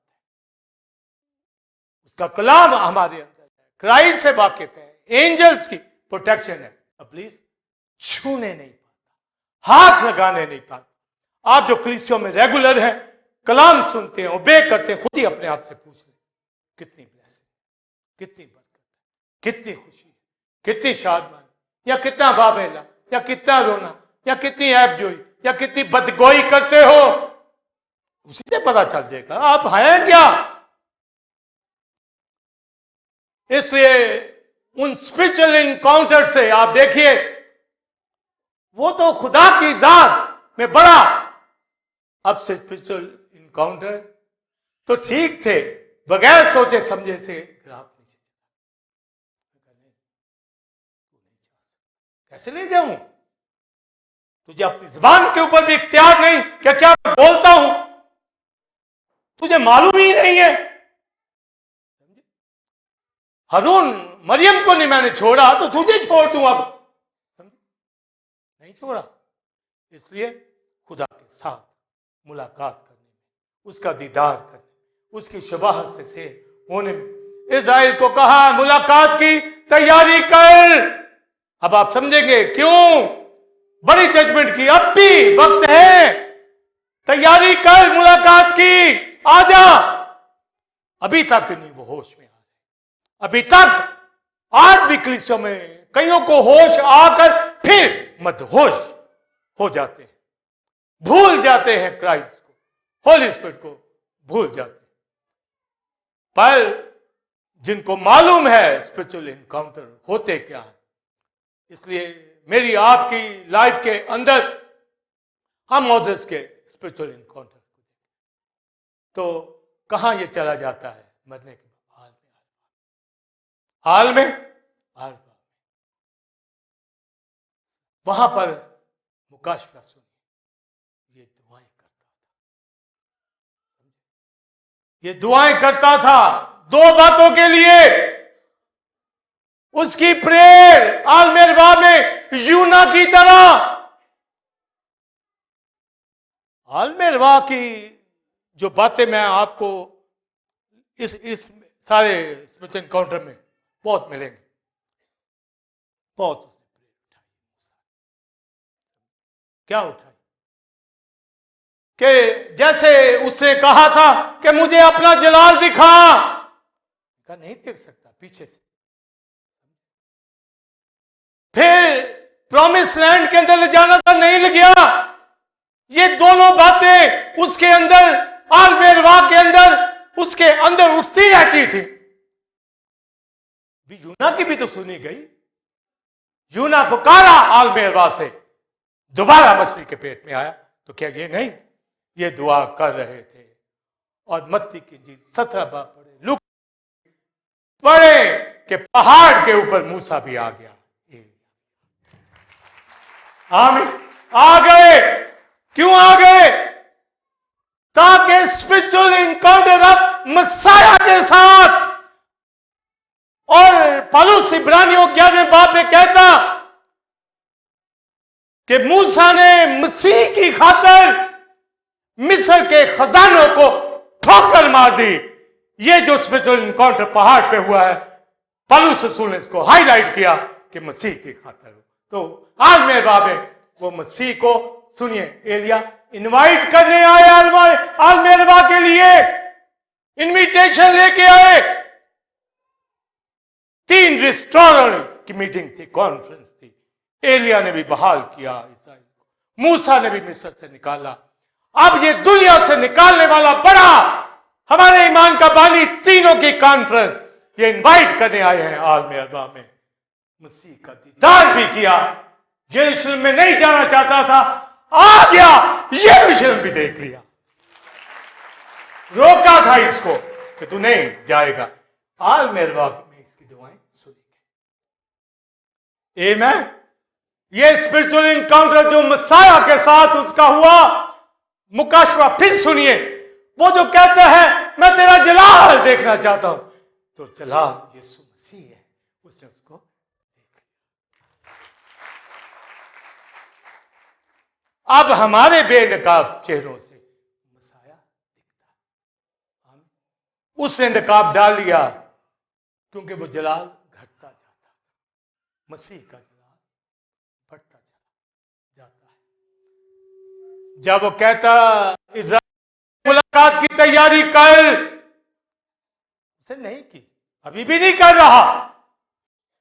उसका कलाम हमारे अंदर है, क्राइस्ट से वाकिफ है, एंजल्स की प्रोटेक्शन है। प्लीज छूने नहीं पाता, हाथ लगाने नहीं पाता। आप जो कलीसियों में रेगुलर हैं, कलाम सुनते हैं, ओबे करते हैं, खुद ही अपने आप से पूछ लें कितनी ब्लेसिंग, कितनी बरकत, कितनी खुशी, कितनी शादमानी, या कितना बाबेला, या कितना रोना, या कितनी ऐबजोई, या कितनी बदगोई करते हो, उसी से पता चल जाएगा आप हैं क्या। इसलिए उन स्पिरिचुअल इनकाउंटर से आप देखिए, वो तो खुदा की जात में बड़ा, अब से स्पिरिचुअल इनकाउंटर तो ठीक थे, बगैर सोचे समझे से ग्राफ नीचे चला। कैसे ले जाऊं? तुझे अपनी जुबान के ऊपर भी इख्तियार नहीं कि क्या मैं बोलता हूं, तुझे मालूम ही नहीं है। हारून मरियम को नहीं मैंने छोड़ा, तो तुझे छोड़ दूं अब, नहीं छोड़ा। इसलिए खुदा के साथ मुलाकात करने में, उसका दीदार करने, उसकी शबाहत से होने में इस्राएल को कहा मुलाकात की तैयारी कर। अब आप समझेंगे क्यों बड़ी जजमेंट की। अब भी वक्त है, तैयारी कर मुलाकात की, आजा। अभी तक नहीं वो होश में आ रहे, अभी तक आज भी कलीसियों में कईयों को होश आकर फिर मदहोश हो जाते हैं, भूल जाते हैं क्राइस्ट को, होली स्पिरिट को भूल जाते हैं। पर जिनको मालूम है स्पिरिचुअल इनकाउंटर होते क्या है, इसलिए मेरी आपकी लाइफ के अंदर हम मोसेस के स्पिरिचुअल इनकाउंटर को तो कहां ये चला जाता है? मरने के बाद हाल में वहां पर मुकाशफा सुनिए, ये दुआएं करता था दो बातों के लिए। उसकी प्रेयर आलमेरवा में यूना की तरह, आलमेरवा की जो बातें मैं आपको इस सारे स्पिरिचुअल एनकाउंटर में बहुत मिलेंगे, बहुत उसने प्रेयर उठाई। क्या उठाई? कि जैसे उसने कहा था कि मुझे अपना जलाल दिखा, का नहीं देख सकता पीछे से। फिर प्रॉमिस लैंड के अंदर ले जाना था, नहीं ले गया, ये दोनों बातें उसके अंदर, आलमेरवा के अंदर, उसके अंदर उठती रहती थी। यूना की भी तो सुनी गई। यूना पुकारा आलमेरवा से, दोबारा मछली के पेट में आया। तो क्या ये नहीं, ये दुआ कर रहे थे। और मत्ती की इंजील 17 बाब पढ़े, लुक पढ़े कि पहाड़ के ऊपर मूसा भी आ गया। आमीन, आ गए। क्यों आ गए? ताकि स्पिरिचुअल इनकाउंटर ऑफ मसाया के साथ। और पौलुस इब्रानियों 11वें बाब में कहता कि मूसा ने मसीह की खातिर मिस्र के खजानों को ठोकर मार दी। ये जो स्पिरिचुअल इनकाउंटर पहाड़ पे हुआ है, पौलुस रसूल ने इसको हाईलाइट किया कि मसीह की खातिर। तो आज मेरे बाबे वो मसीह को सुनिए, एलिया इनवाइट करने आए आलमेरवा के लिए, इनविटेशन लेके आए। 3 रिस्टोरर की मीटिंग थी, कॉन्फ्रेंस थी। एलिया ने भी बहाल किया ईसाई को, मूसा ने भी मिस्र से निकाला। अब ये दुनिया से निकालने वाला बड़ा हमारे ईमान का बानी, तीनों की कॉन्फ्रेंस ये इनवाइट करने आए हैं आलमेरवा में। मसीह का दीदार भी किया। यरूशलेम में नहीं जाना चाहता था, आ गया, यरूशलेम भी देख लिया। रोका था इसको कि तू नहीं जाएगा। आलमेरवा में इसकी दुआएं सुनी गई। आमीन। ये स्पिरिचुअल इनकाउंटर जो मसाया के साथ उसका हुआ, मुकाशवा फिर सुनिए। वो जो कहता है मैं तेरा जलाल देखना चाहता हूं, तो जलाल यीशु मसीह है। उसने उसको देख लिया। अब हमारे बेनकाब चेहरों से मसाया दिखता है। उसने नकाब डाल लिया क्योंकि वो जलाल घटता जाता था, मसीह का जलाल बढ़ता जाता है। जब वो कहता इज़राइल मुलाकात की तैयारी कर, उसे नहीं की, अभी भी नहीं कर रहा,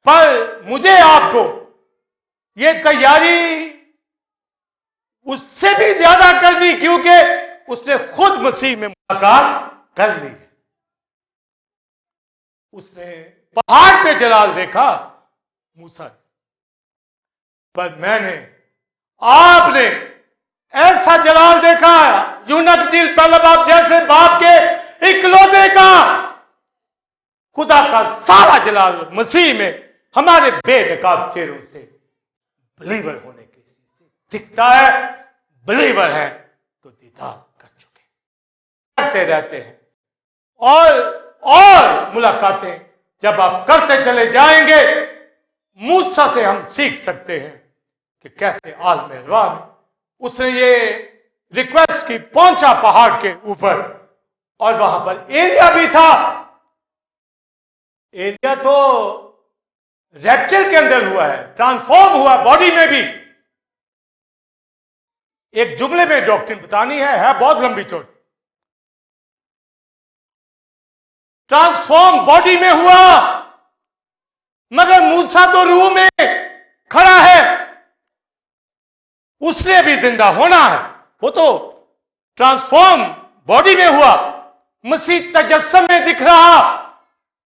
पर मुझे आपको ये तैयारी उससे भी ज्यादा करनी, क्योंकि उसने खुद मसीह में मुलाकात कर ली है। उसने पहाड़ पे जलाल देखा मूसा, पर मैंने, आपने ऐसा जलाल देखा यूहन्ना की इंजील पहला बाब जैसे बाप के इकलौते का, खुदा का सारा जलाल मसीह में हमारे बेनकाब चेहरों से बिलीवर होने के से दिखता है। बिलीवर है तो दीदार कर चुके, करते रहते हैं। और मुलाकातें जब आप करते चले जाएंगे, मूसा से हम सीख सकते हैं कि कैसे आलमेरवा में उसने ये रिक्वेस्ट की, पहुंचा पहाड़ के ऊपर, और वहां पर एलिया भी था। एलिया तो रैप्चर के अंदर हुआ है, ट्रांसफॉर्म हुआ बॉडी में भी। एक जुमले में डॉक्ट्रिन बतानी है बहुत लंबी चौड़ी। ट्रांसफॉर्म बॉडी में हुआ, मगर मूसा तो रूह में खड़ा है, उसने भी जिंदा होना है। वो तो ट्रांसफॉर्म बॉडी में हुआ, मसीह तजस्सुम में दिख रहा,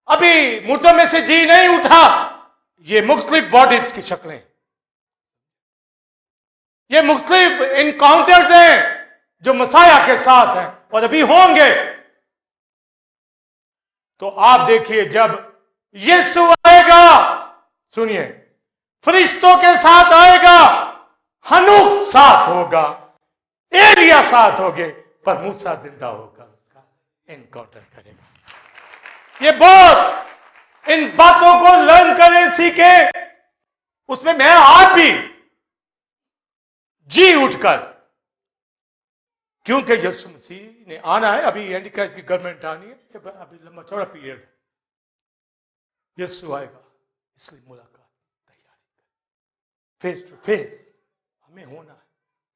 अभी मुर्दों में से जी नहीं उठा। ये मुख्तलिफ बॉडीज की शक्लें, ये मुख्तलिफ इनकाउंटर्स हैं जो मसाया के साथ हैं और अभी होंगे। तो आप देखिए, जब यीशु आएगा, सुनिए, फरिश्तों के साथ आएगा, हनूक साथ होगा, एलिया साथ होगे, पर मूसा जिंदा होगा, उसका एनकाउंटर करेगा। ये बहुत, इन बातों को लर्न करें, सीखे, उसमें मैं आप भी जी उठकर, क्योंकि यीशु मसीह ने आना है, अभी एंटीक्राइस्ट की गवर्नमेंट आनी है, अभी लंबा चौड़ा पीरियड, यीशु आएगा, इसलिए मुलाकात तैयारी फेस टू फेस हमें होना है।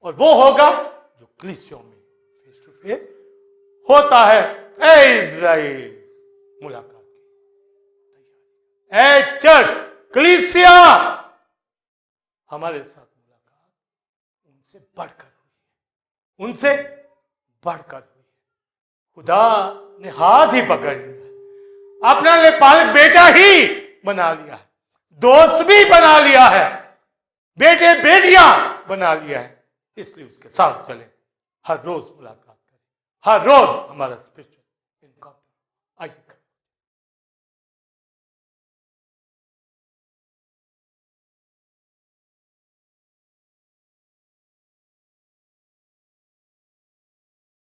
और वो होगा जो कलीसियों में फेस टू फेस होता है। ए इज़राइल, मुलाकात की तैयारी, ए चर्च, कलीसिया, हमारे साथ मुलाकात उनसे बढ़कर हुई है। उनसे बढ़कर हुई है। खुदा ने हाथ ही पकड़ लिया, अपना पालक बेटा ही बना लिया है, दोस्त भी बना लिया है, बेटे बेटियां बना लिया है। इसलिए उसके साथ चले, हर रोज मुलाकात करें, हर रोज हमारा स्पिरिचुअल इनकाउंटर। आइए।